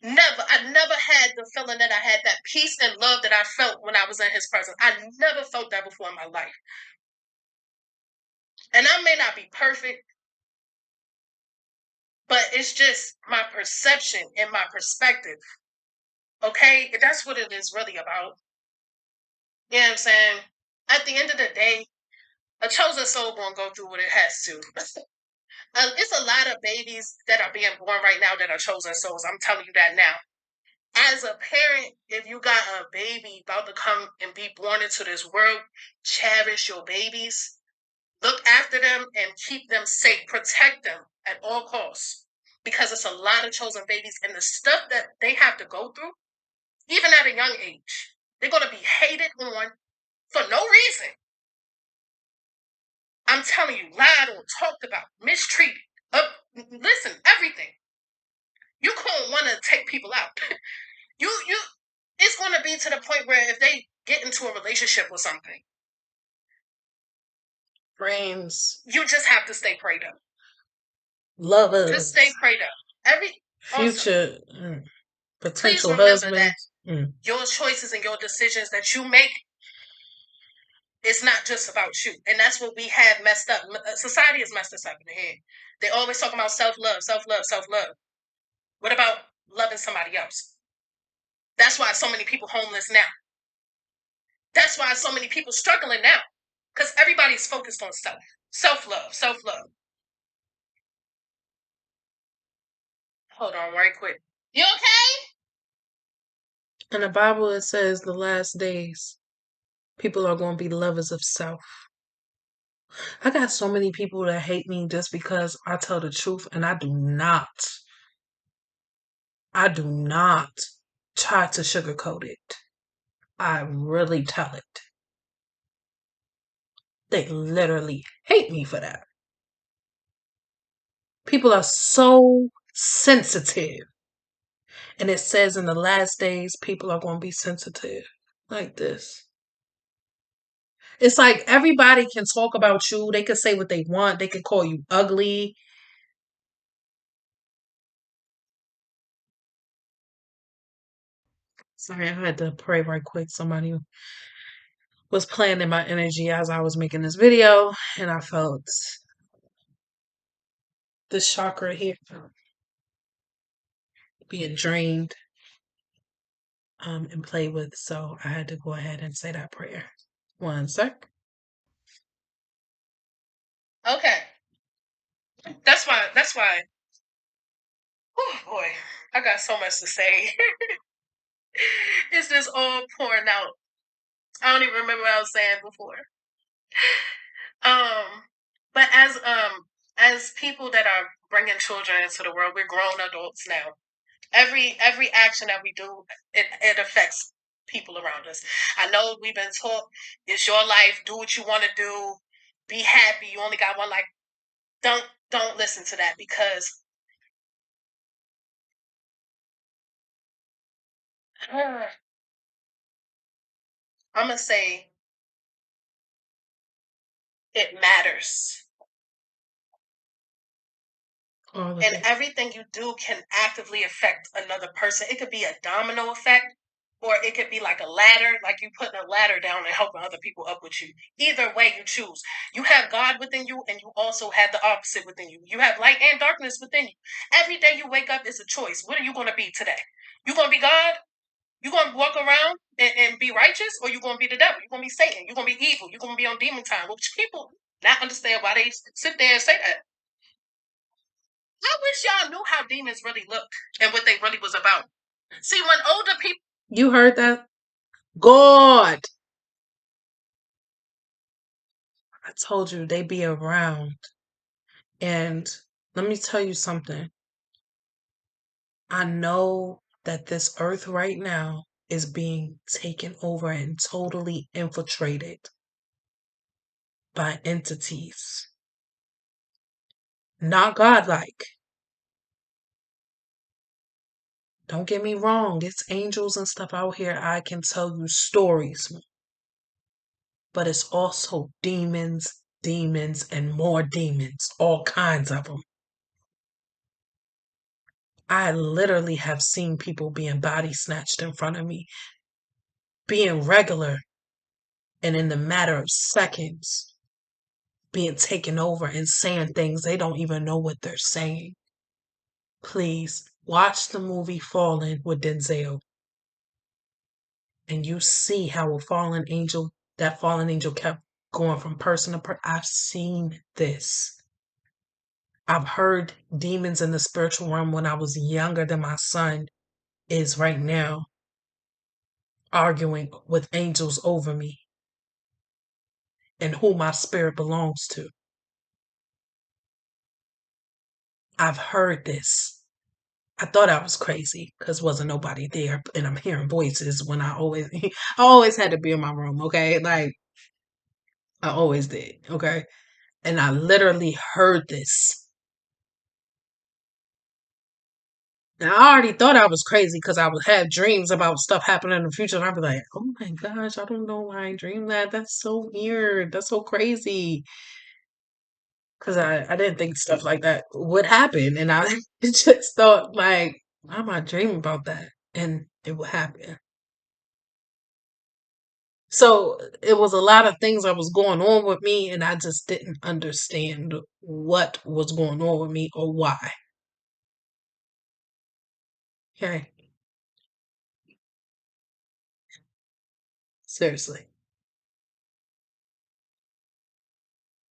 Never. I never had the feeling that I had, that peace and love that I felt when I was in his presence. I never felt that before in my life. And I may not be perfect, but it's just my perception and my perspective. Okay? That's what it is really about. You know what I'm saying? At the end of the day, a chosen soul gonna go through what it has to. It's a lot of babies that are being born right now that are chosen souls. I'm telling you that now. As a parent, if you got a baby about to come and be born into this world, cherish your babies, look after them, and keep them safe. Protect them at all costs. Because it's a lot of chosen babies, and the stuff that they have to go through, even at a young age, they're going to be hated on for no reason. I'm telling you, lied on, talked about, mistreated. Listen, everything. You can't want to take people out. you it's going to be to the point where if they get into a relationship or something, Friends, you just have to stay prayed up. lovers, Just stay prayed up. future Please potential remember husband. that your choices and your decisions that you make, it's not just about you. And that's what we have messed up. Society has messed us up in the head. They always talk about self-love, self-love, self-love. What about loving somebody else? That's why so many people homeless now. That's why so many people struggling now. Because everybody's focused on self. Self-love, self-love. Hold on right quick. You okay? In the Bible, it says the last days, people are going to be lovers of self. I got so many people that hate me just because I tell the truth, and I do not try to sugarcoat it. I really tell it. They literally hate me for that. People are so sensitive. And it says in the last days, people are going to be sensitive like this. It's like everybody can talk about you. They can say what they want. They can call you ugly. Sorry, I had to pray right quick. Somebody was playing in my energy as I was making this video, and I felt this chakra here being drained and played with. So I had to go ahead and say that prayer. One sec. Okay. That's why. Oh boy. I got so much to say. It's just all pouring out. I don't even remember what I was saying before. But as people that are bringing children into the world, we're grown adults now. Every action that we do, it affects people around us. I know we've been taught it's your life, do what you want to do, be happy. You only got one life. Don't listen to that, because I'm gonna say it matters. And everything you do can actively affect another person. It could be a domino effect, or it could be like a ladder, like you putting a ladder down and helping other people up with you. Either way you choose. You have God within you, and you also have the opposite within you. You have light and darkness within you. Every day you wake up is a choice. What are you going to be today? You going to be God? You going to walk around and be righteous, or you going to be the devil? You going to be Satan? You going to be evil? You going to be on demon time? Which people not understand why they sit there and say that. I wish y'all knew how demons really looked and what they really was about. See, when older people... You heard that? God. I told you they be around. And let me tell you something. I know that this earth right now is being taken over and totally infiltrated by entities. Not godlike. Don't get me wrong, it's angels and stuff out here. I can tell you stories, but it's also demons, and more demons, all kinds of them. I literally have seen people being body snatched in front of me, being regular, and in the matter of seconds, being taken over and saying things they don't even know what they're saying. Please watch the movie Fallen with Denzel, and you see how that fallen angel kept going from person to person. I've seen this. I've heard demons in the spiritual realm when I was younger than my son is right now, arguing with angels over me and who my spirit belongs to. I've heard this. I thought I was crazy because wasn't nobody there, and I'm hearing voices when I always had to be in my room. Okay, like I always did. Okay, and I literally heard this. Now, I already thought I was crazy because I would have dreams about stuff happening in the future, and I'd be like, "Oh my gosh, I don't know why I dreamed that. That's so weird. That's so crazy." Because I didn't think stuff like that would happen, and I just thought like, "Why am I dreaming about that?" And it would happen. So it was a lot of things that was going on with me, and I just didn't understand what was going on with me or why. Okay, seriously.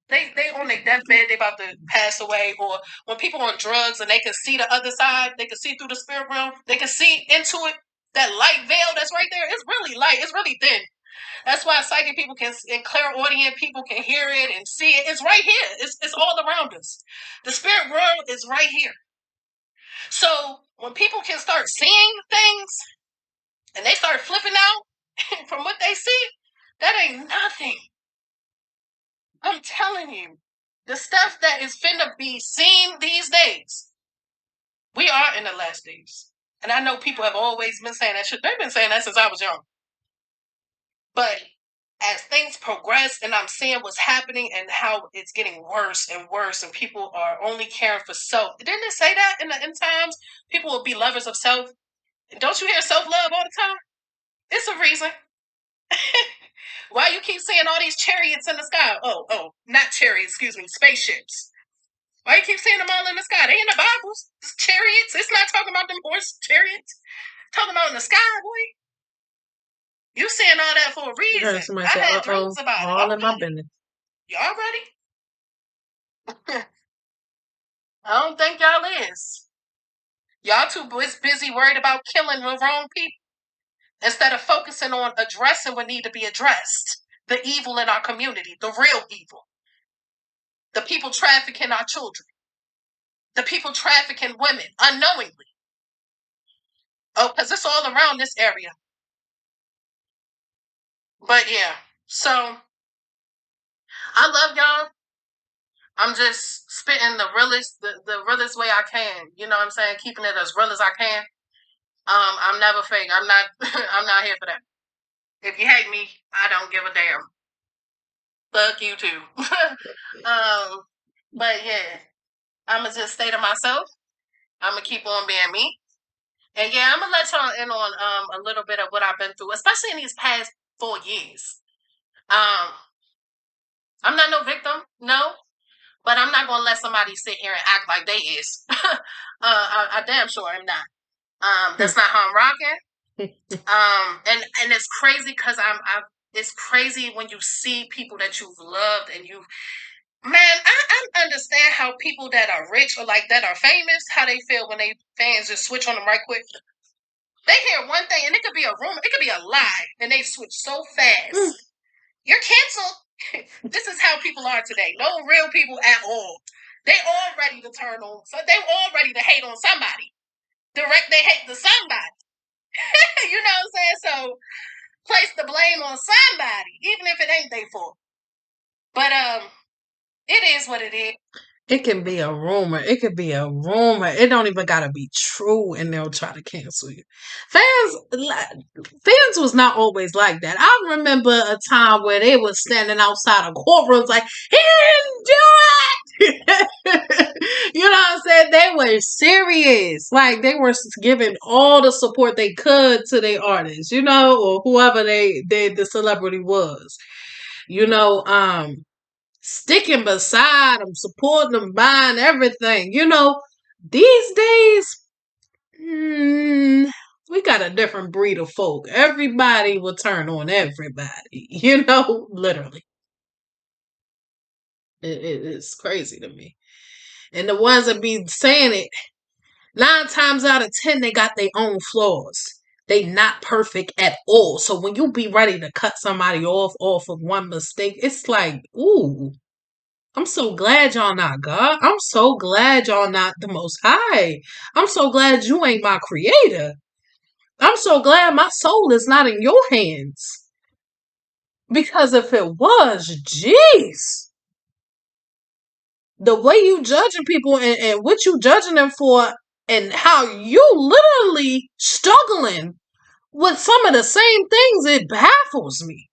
They on their deathbed, they about to pass away, or when people on drugs and they can see the other side, they can see through the spirit realm, they can see into it. That light veil that's right there, it's really light, it's really thin. That's why psychic people can and clairaudient people can hear it and see it. It's right here. It's all around us. The spirit world is right here. So when people can start seeing things and they start flipping out from what they see, that ain't nothing. I'm telling you. The stuff that is finna be seen these days. We are in the last days. And I know people have always been saying that shit. They've been saying that since I was young. But as things progress and I'm seeing what's happening and how it's getting worse and worse and people are only caring for self. Didn't it say that in the end times? People will be lovers of self. Don't you hear self-love all the time? It's a reason. Why you keep seeing all these chariots in the sky? Oh, not chariots, excuse me, spaceships. Why you keep seeing them all in the sky? They in the Bibles. It's chariots. It's not talking about them horse chariots. Talking about in the sky, boy. You saying all that for a reason. I had dreams about it. All in my business. Y'all ready? I don't think y'all is. Y'all too busy worried about killing the wrong people instead of focusing on addressing what need to be addressed. The evil in our community, the real evil. The people trafficking our children. The people trafficking women unknowingly. Oh, because it's all around this area. But yeah, so I love y'all. I'm just spitting the realest way I can. You know what I'm saying? Keeping it as real as I can. I'm never fake. I'm not. I'm not here for that. If you hate me, I don't give a damn. Fuck you too. But yeah, I'ma just stay to myself. I'ma keep on being me. And yeah, I'm gonna let y'all in on a little bit of what I've been through, especially in these past 4 years. Um, I'm not no victim, no, but I'm not gonna let somebody sit here and act like they is. I damn sure am not. That's not how I'm rocking. And it's crazy because it's crazy when you see people that you've loved and you, man, I understand how people that are rich or like that are famous, how they feel when they fans just switch on them right quick. They hear one thing and it could be a rumor, it could be a lie, and they switch so fast. You're canceled. This is how people are today. No real people at all. They all ready to turn on. So they all ready to hate on somebody. Direct they hate to somebody. You know what I'm saying? So place the blame on somebody, even if it ain't their fault. But it is what it is. It can be a rumor. It could be a rumor. It don't even gotta be true, and they'll try to cancel you. Fans was not always like that. I remember a time where they was standing outside of courtrooms like, he didn't do it. You know what I'm saying? They were serious. Like they were giving all the support they could to their artists, you know, or whoever the celebrity was. You know, sticking beside them, supporting them, buying everything. You know, these days, we got a different breed of folk. Everybody will turn on everybody. You know, literally. It's crazy to me. And the ones that be saying it, 9 times out of 10, they got their own flaws. They not perfect at all. So when you be ready to cut somebody off of one mistake, it's like, ooh, I'm so glad y'all not God. I'm so glad y'all not the Most High. I'm so glad you ain't my creator. I'm so glad my soul is not in your hands. Because if it was, jeez, the way you judging people and what you judging them for and how you literally struggling with some of the same things, it baffles me.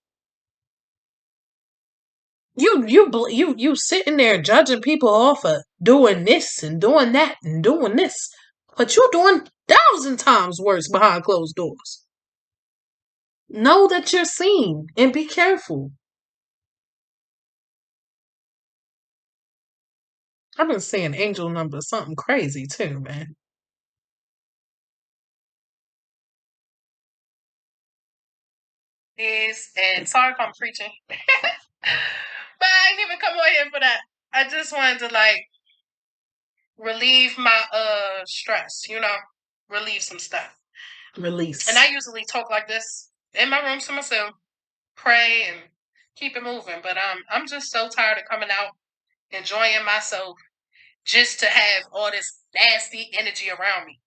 You sitting there judging people off of doing this and doing that and doing this, but you doing 1,000 times worse behind closed doors. Know that you're seen and be careful. I've been seeing angel numbers, something crazy too, man. And sorry if I'm preaching. But I didn't even come on here for that. I just wanted to like relieve my stress, you know, relieve some stuff. Release. And I usually talk like this in my room to myself, pray and keep it moving. But I'm just so tired of coming out, enjoying myself, just to have all this nasty energy around me.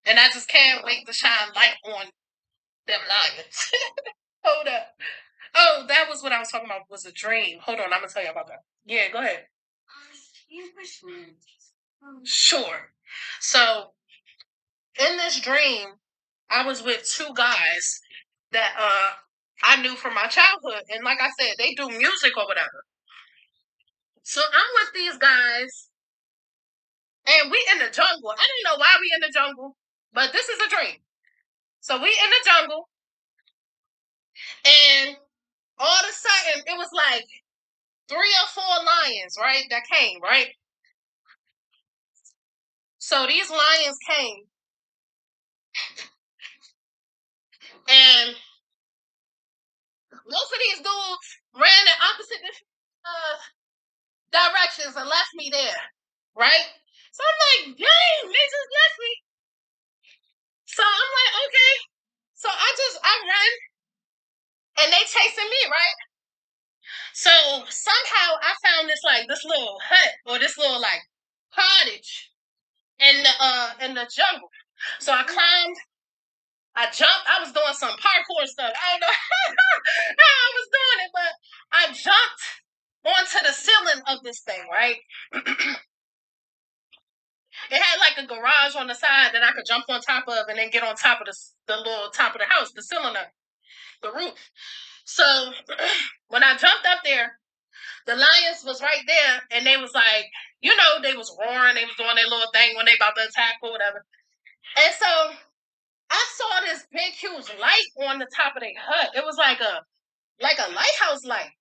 And I just can't wait to shine light on them lions. Hold up. Oh, that was what I was talking about. Was a dream. Hold on, I'm gonna tell you about that. Yeah, go ahead. Sure. So in this dream, I was with 2 guys that I knew from my childhood, and like I said, they do music or whatever. So I'm with these guys, and we in the jungle. I don't know why we in the jungle, but this is a dream. So we in the jungle, and all of a sudden it was like 3 or 4 lions, right? That came, right? So these lions came, and most of these dudes ran in opposite directions and left me there, right? So I'm like, dang, they just left me. So I'm like, okay. So I run, and they chasing me, right? So somehow I found this little hut or this little like cottage in the jungle. So I climbed, I jumped, I was doing some parkour stuff. I don't know how I was doing it, but I jumped onto the ceiling of this thing, right? It had like a garage on the side that I could jump on top of and then get on top of the little top of the house, the ceiling of the roof. So when I jumped up there, the lions was right there, and they was like, you know, they was roaring, they was doing their little thing when they about to attack or whatever. And so I saw this big, huge light on the top of their hut. It was like a lighthouse light.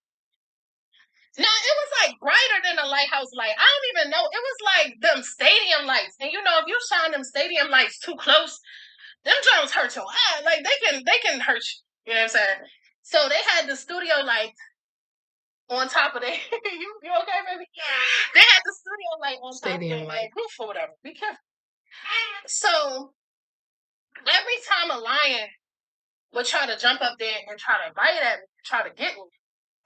Now it was like brighter than a lighthouse light. I don't even know. It was like them stadium lights. And you know, if you shine them stadium lights too close, them drones hurt your eye. Like they can hurt you. You know what I'm saying? So they had the studio light on top of it. You okay, baby? Yeah. They had the studio light on Stadium top of light. the roof or whatever. Be careful. So every time a lion would try to jump up there and try to bite at me, try to get me,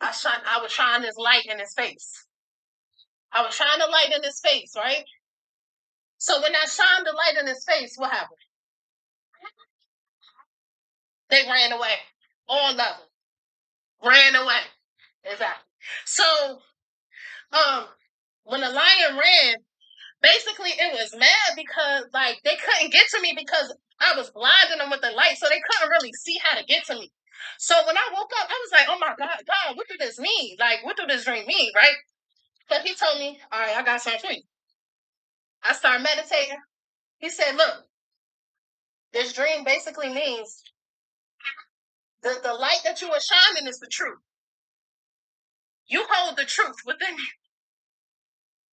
I would shine this light in his face. I was trying to light in his face, right? So when I shined the light in his face, what happened? They ran away. All of them ran away. Exactly. So, um, when the lion ran, basically it was mad because like they couldn't get to me because I was blinding them with the light, so they couldn't really see how to get to me. So when I woke up, I was like, "Oh my God, what do this mean? Like, what do this dream mean?" Right? So he told me, "All right, I got something for you." I started meditating. He said, "Look, this dream basically means the light that you are shining is the truth. You hold the truth within you.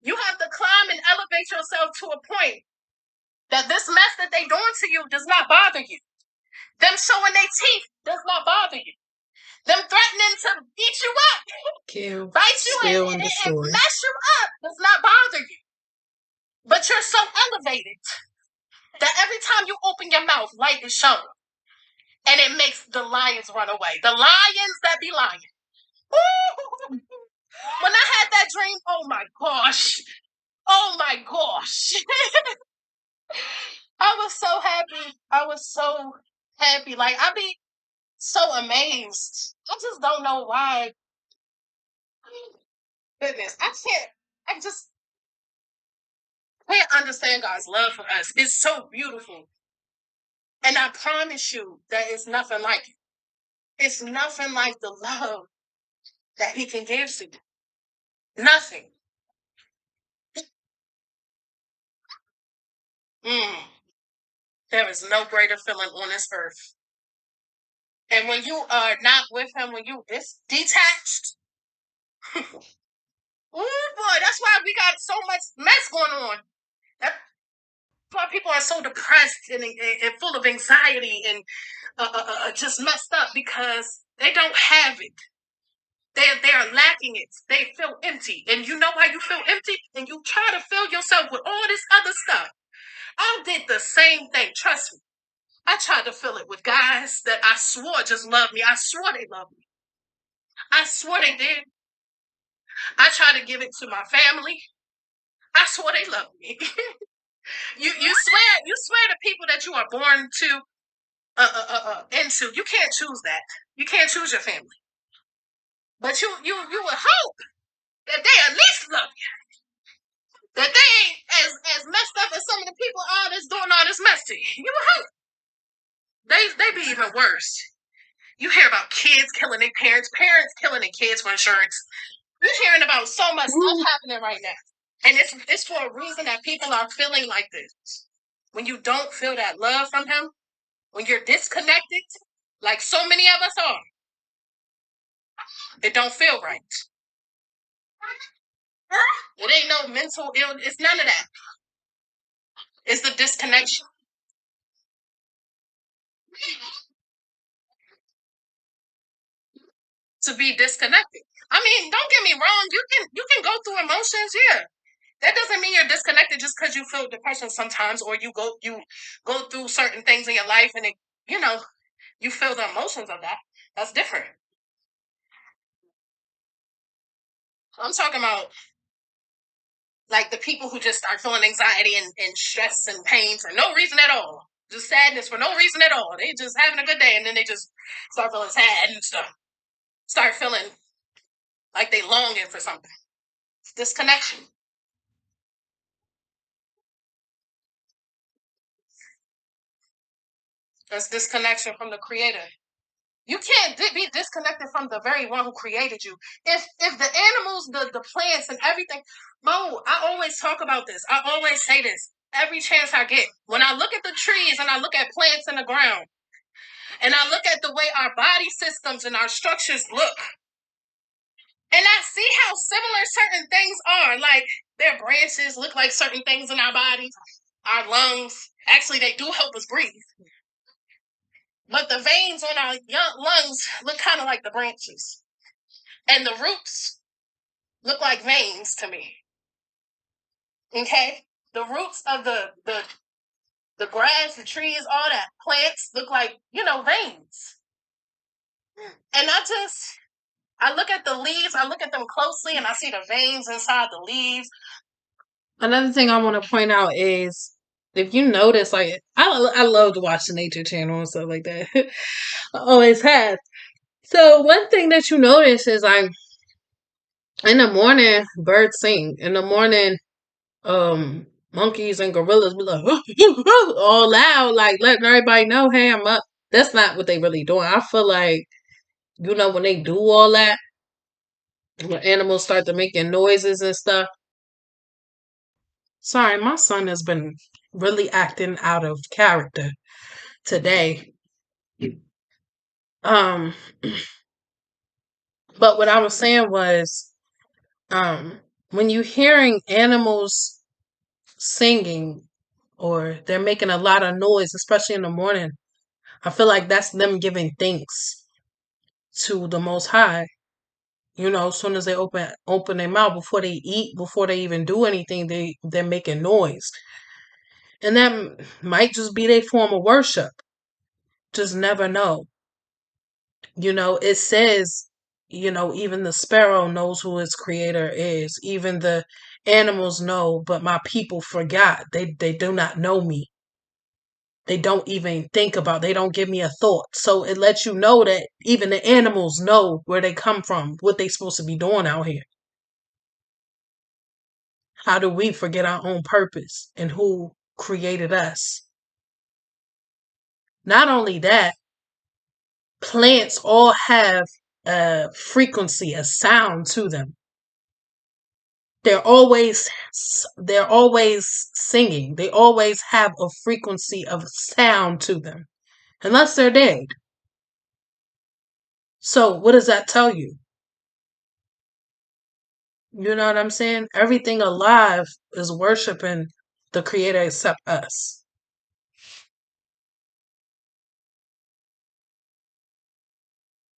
You have to climb and elevate yourself to a point that this mess that they doing to you does not bother you. Them showing their teeth does not bother you. Them threatening to beat you up, Kill, bite you, steal, and and destroy. mess you up does not bother you. But you're so elevated that every time you open your mouth, light is shown. And it makes the lions run away. The lions that be lying. When I had that dream, oh my gosh. Oh my gosh. I was so happy. I was so happy. Like, I be so amazed. I just don't know why. Goodness, I just can't understand God's love for us. It's so beautiful. And I promise you that it's nothing like it. It's nothing like the love that He can give to you. Nothing. Mm. There is no greater feeling on this earth. And when you are not with Him, when you detached, oh boy, that's why we got so much mess going on. That's why people are so depressed and full of anxiety and just messed up because they don't have it. They are lacking it. They feel empty. And you know why you feel empty? And you try to fill yourself with all this other stuff. I did the same thing. Trust me. I tried to fill it with guys that I swore just loved me. I swore they loved me. I swore they did. I tried to give it to my family. I swore they loved me. you swear to people that you are born to into. You can't choose that. You can't choose your family. But you would hope that they at least love you. That they ain't as messed up as some of the people are that's doing all this mess to you. You would hope. They be even worse. You hear about kids killing their parents, parents killing their kids for insurance. You're hearing about so much stuff happening right now. And it's for a reason that people are feeling like this. When you don't feel that love from Him, when you're disconnected, like so many of us are, it don't feel right. It ain't no mental illness. It's none of that. It's the disconnection. To be disconnected. I mean, don't get me wrong. You can go through emotions, yeah. That doesn't mean you're disconnected just because you feel depression sometimes, or you go through certain things in your life, and you know you feel the emotions of that. That's different. I'm talking about like the people who just start feeling anxiety and stress and pain for no reason at all. Just sadness for no reason at all. They just having a good day and then they just start feeling sad and stuff. Start feeling like they longing for something. It's disconnection. That's disconnection from the creator. You can't be disconnected from the very one who created you. If the animals, the plants, and everything, Mo, I always talk about this. I always say this every chance I get. When I look at the trees and I look at plants in the ground, and I look at the way our body systems and our structures look, and I see how similar certain things are. Like their branches look like certain things in our bodies, our lungs. Actually, they do help us breathe. But the veins on our young lungs look kind of like the branches. And the roots look like veins to me. Okay? The roots of the grass, the trees, all that, plants look like, veins. And I just I look at the leaves, I look at them closely, and I see the veins inside the leaves. Another thing I want to point out is if you notice, like I love to watch the Nature Channel and stuff like that. I always have. So one thing that you notice is like in the morning, birds sing. In the morning, monkeys and gorillas be like all loud, like letting everybody know, hey, I'm up. That's not what they really doing. I feel like, when they do all that, when animals start to making noises and stuff. Sorry, my son has been really acting out of character today. Um, but what I was saying was, when you hearing animals singing or they're making a lot of noise, especially in the morning, I feel like that's them giving thanks to the Most High. As soon as they open their mouth before they eat, before they even do anything, they're making noise, and that might just be their form of worship. Just never know. It says, even the sparrow knows who its creator is. Even the animals know, but my people forgot. They do not know me. They don't even think about, they don't give me a thought. So it lets you know that even the animals know where they come from, what they supposed to be doing out here. How do we forget our own purpose and who created us? Not only that, plants all have a frequency, a sound to them. They're always singing. They always have a frequency of sound to them, unless they're dead. So what does that tell you? You know what I'm saying? Everything alive is worshiping the creator except us.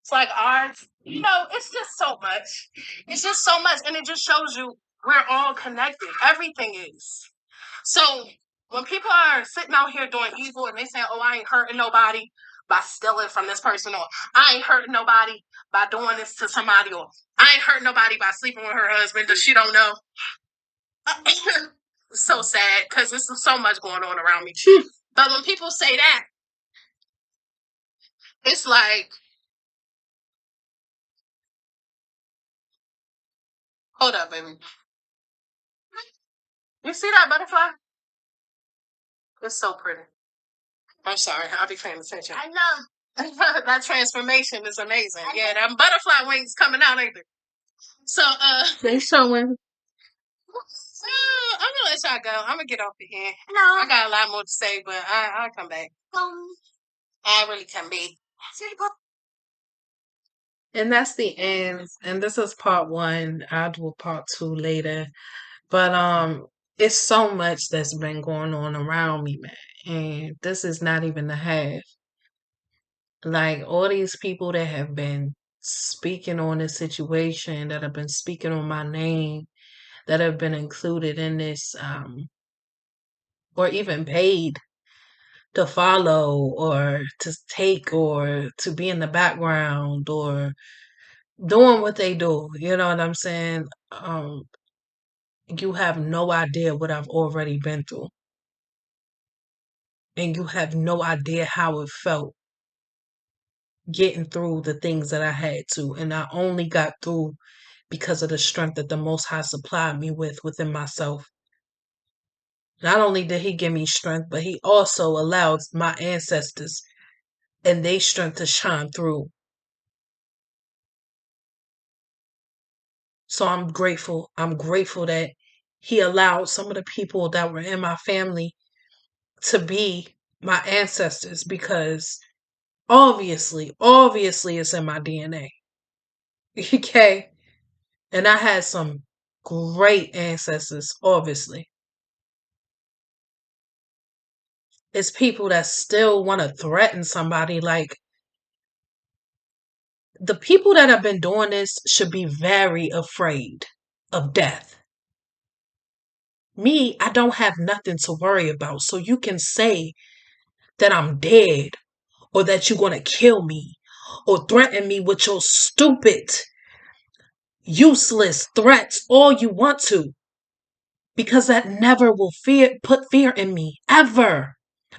It's like ours. It's just so much. It's just so much. And it just shows you we're all connected. Everything is. So when people are sitting out here doing evil and they say, oh, I ain't hurting nobody by stealing from this person, or I ain't hurting nobody by doing this to somebody, or I ain't hurting nobody by sleeping with her husband that she don't know. So sad because there's so much going on around me. But when people say that, it's like, hold up, baby. You see that butterfly? It's so pretty. I'm sorry, I'll be paying attention. I know. That transformation is amazing. Yeah, that butterfly wings coming out, ain't they? So, they showing. I'm gonna let y'all go. I'm gonna get off of here. No, I got a lot more to say, but I'll come back. I really come back. And that's the end. And this is part one. I'll do part two later. But it's so much that's been going on around me, man. And this is not even the half. Like all these people that have been speaking on this situation, that have been speaking on my name, that have been included in this, or even paid to follow or to take or to be in the background or doing what they do. You know what I'm saying? You have no idea what I've already been through. And you have no idea how it felt getting through the things that I had to. And I only got through because of the strength that the Most High supplied me with within myself. Not only did He give me strength, but He also allowed my ancestors and their strength to shine through. So I'm grateful. I'm grateful that He allowed some of the people that were in my family to be my ancestors, because obviously it's in my DNA. Okay? And I had some great ancestors, obviously. It's people that still want to threaten somebody. Like, the people that have been doing this should be very afraid of death. Me, I don't have nothing to worry about. So you can say that I'm dead, or that you're going to kill me, or threaten me with your stupid useless threats all you want to, because that never will put fear in me, ever.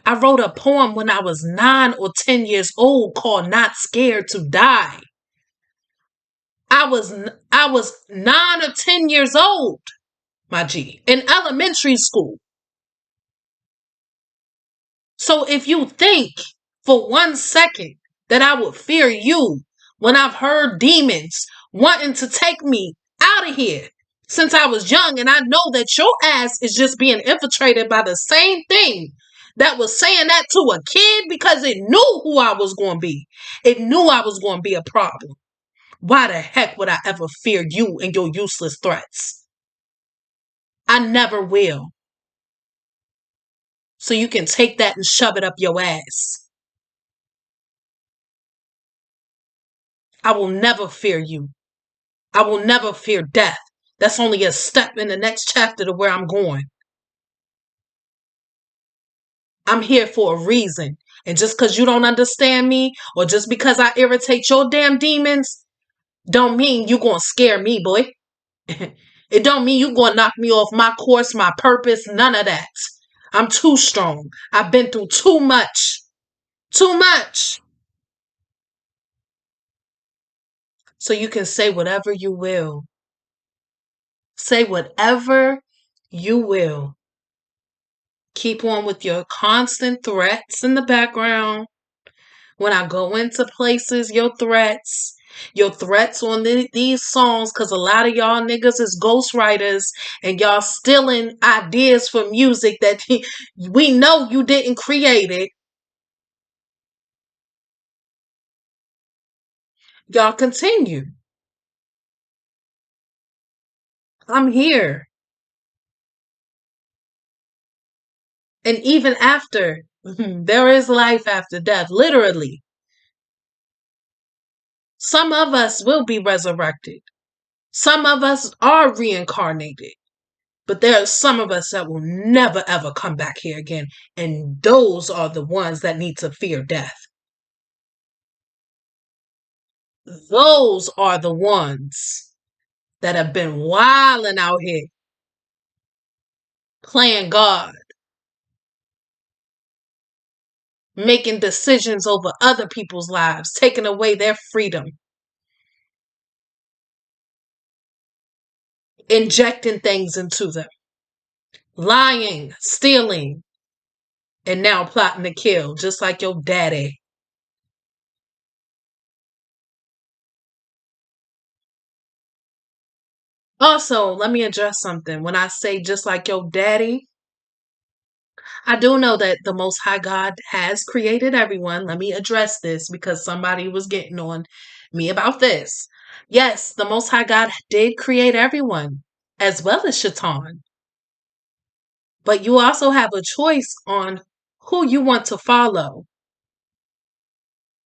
I wrote a poem when I was 9 or 10 years old called Not Scared to Die. I was 9 or 10 years old, my G, in elementary school. So if you think for 1 second that I would fear you when I've heard demons wanting to take me out of here since I was young, and I know that your ass is just being infiltrated by the same thing that was saying that to a kid because it knew who I was going to be. It knew I was going to be a problem. Why the heck would I ever fear you and your useless threats? I never will. So you can take that and shove it up your ass. I will never fear you. I will never fear death. That's only a step in the next chapter to where I'm going. I'm here for a reason. And just because you don't understand me, or just because I irritate your damn demons, don't mean you gonna scare me, boy. It don't mean you gonna knock me off my course, my purpose, none of that. I'm too strong. I've been through too much. Too much. So you can say whatever you will. Say whatever you will. Keep on with your constant threats in the background. When I go into places, your threats on these songs, because a lot of y'all niggas is ghostwriters and y'all stealing ideas for music that we know you didn't create it. Y'all continue. I'm here. And even after, there is life after death, literally. Some of us will be resurrected. Some of us are reincarnated. But there are some of us that will never ever come back here again. And those are the ones that need to fear death. Those are the ones that have been wilding out here, playing God, making decisions over other people's lives, taking away their freedom, injecting things into them, lying, stealing, and now plotting to kill, just like your daddy. Also, let me address something. When I say just like your daddy, I do know that the Most High God has created everyone. Let me address this because somebody was getting on me about this. Yes, the Most High God did create everyone, as well as Shaitan. But you also have a choice on who you want to follow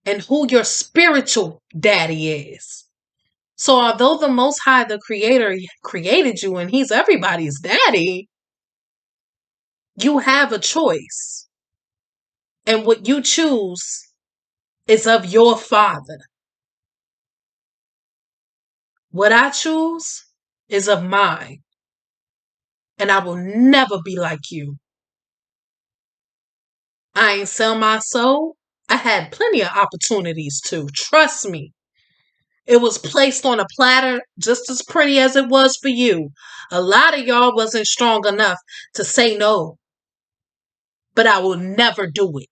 and who your spiritual daddy is. So although the Most High, the Creator, created you and He's everybody's daddy, you have a choice. And what you choose is of your Father. What I choose is of mine. And I will never be like you. I ain't sell my soul. I had plenty of opportunities to. Trust me. It was placed on a platter just as pretty as it was for you. A lot of y'all wasn't strong enough to say no. But I will never do it.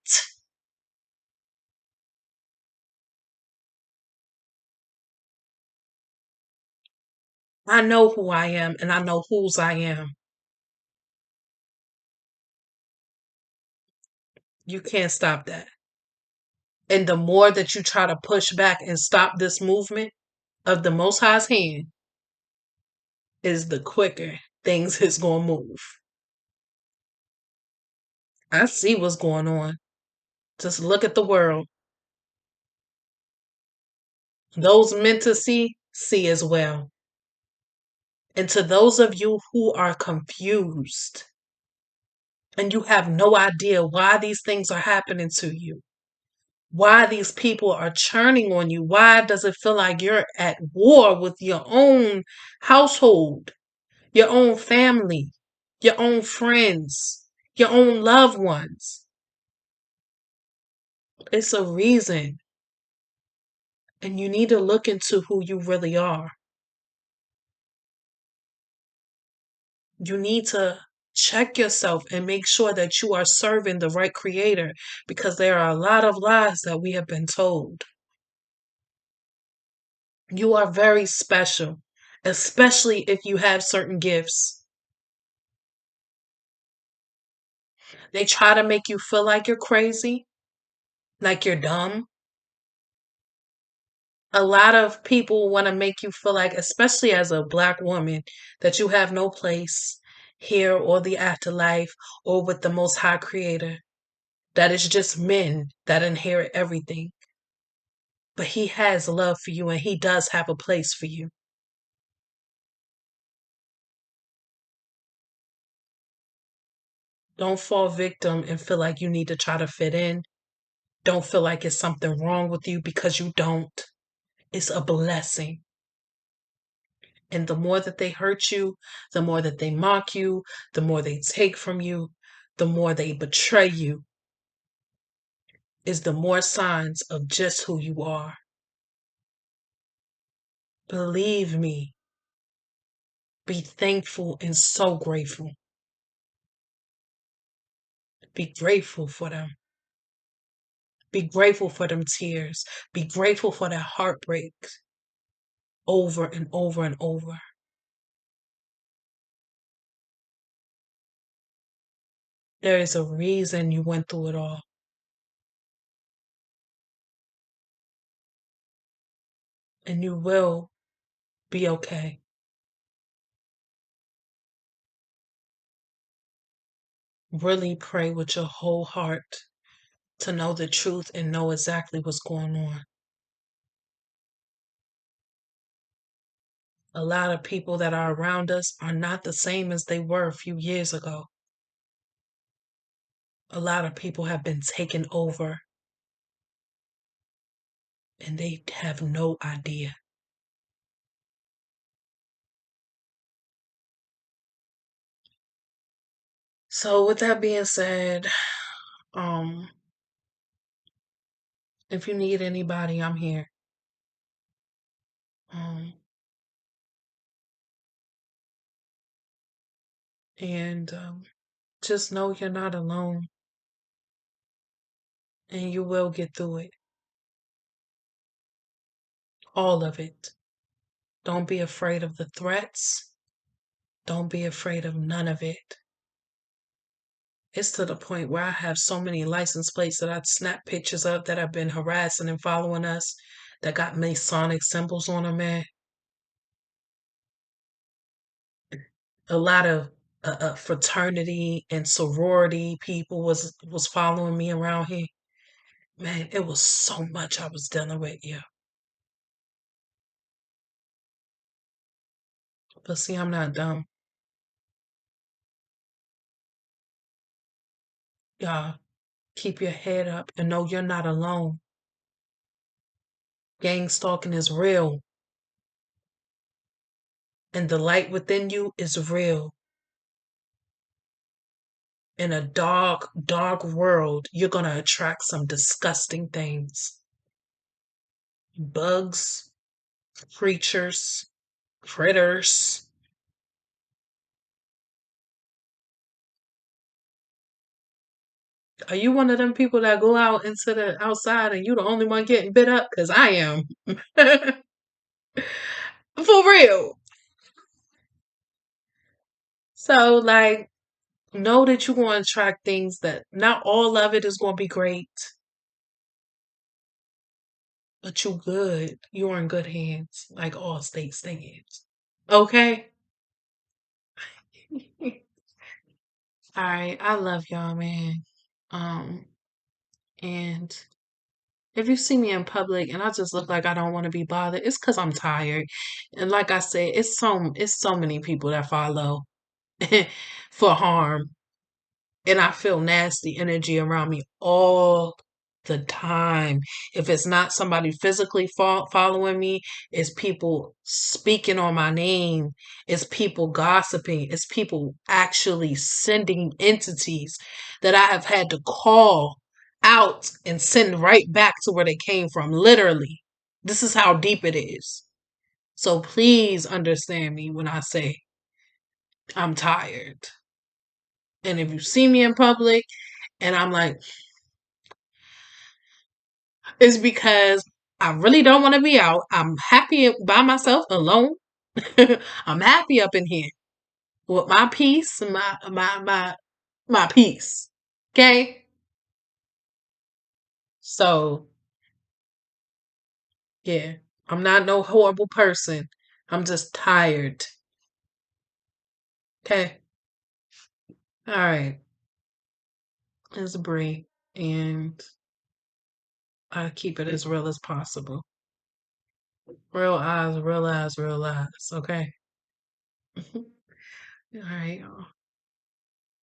I know who I am and I know whose I am. You can't stop that. And the more that you try to push back and stop this movement of the Most High's hand, is the quicker things is going to move. I see what's going on. Just look at the world. Those meant to see as well. And to those of you who are confused and you have no idea why these things are happening to you, Why these people are churning on you? Why does it feel like you're at war with your own household, your own family, your own friends, your own loved ones? It's a reason. And you need to look into who you really are. You need to check yourself and make sure that you are serving the right creator because there are a lot of lies that we have been told. You are very special, especially if you have certain gifts. They try to make you feel like you're crazy, like you're dumb. A lot of people want to make you feel like, especially as a black woman, that you have no place here or the afterlife or with the most high creator. That it's just men that inherit everything. But he has love for you and he does have a place for you. Don't fall victim and feel like you need to try to fit in. Don't feel like it's something wrong with you because you don't. It's a blessing. And the more that they hurt you, the more that they mock you, the more they take from you, the more they betray you, is the more signs of just who you are. Believe me, be thankful and so grateful. Be grateful for them. Be grateful for them tears. Be grateful for that heartbreak over and over and over. There is a reason you went through it all. And you will be okay. Really pray with your whole heart to know the truth and know exactly what's going on. A lot of people that are around us are not the same as they were a few years ago. A lot of people have been taken over and they have no idea. So with that being said, um if you need anybody, I'm here. Um and just know you're not alone and you will get through it. All of it. Don't be afraid of the threats. Don't be afraid of none of it. It's to the point where I have so many license plates that I snap pictures of that have been harassing and following us that got Masonic symbols on them, man. A lot of fraternity and sorority people was following me around here. Man, it was so much I was dealing with, yeah. But see, I'm not dumb. Y'all, keep your head up and know you're not alone. Gang stalking is real, and the light within you is real. In a dark, dark world, you're gonna attract some disgusting things. Bugs, creatures, critters. Are you one of them people that go out into the outside and you the only one getting bit up? Cause I am. For real. So like know that you're gonna attract things that not all of it is gonna be great, but you good. You're in good hands, like all state stands. Okay? All right, I love y'all, man. Um, and if you see me in public and I just look like I don't want to be bothered, it's because I'm tired. And like I said, it's so many people that follow for harm, and I feel nasty energy around me all the time. If it's not somebody physically following me, it's people speaking on my name, it's people gossiping, it's people actually sending entities that I have had to call out and send right back to where they came from, literally. This is how deep it is. So please understand me when I say I'm tired. And if you see me in public and I'm like, it's because I really don't want to be out. I'm happy by myself alone. I'm happy up in here with my peace, my peace. Okay? So, yeah. I'm not no horrible person. I'm just tired. Okay? All right. It's Bree, and I keep it as real as possible. Real eyes, real eyes, real eyes. Okay? All right.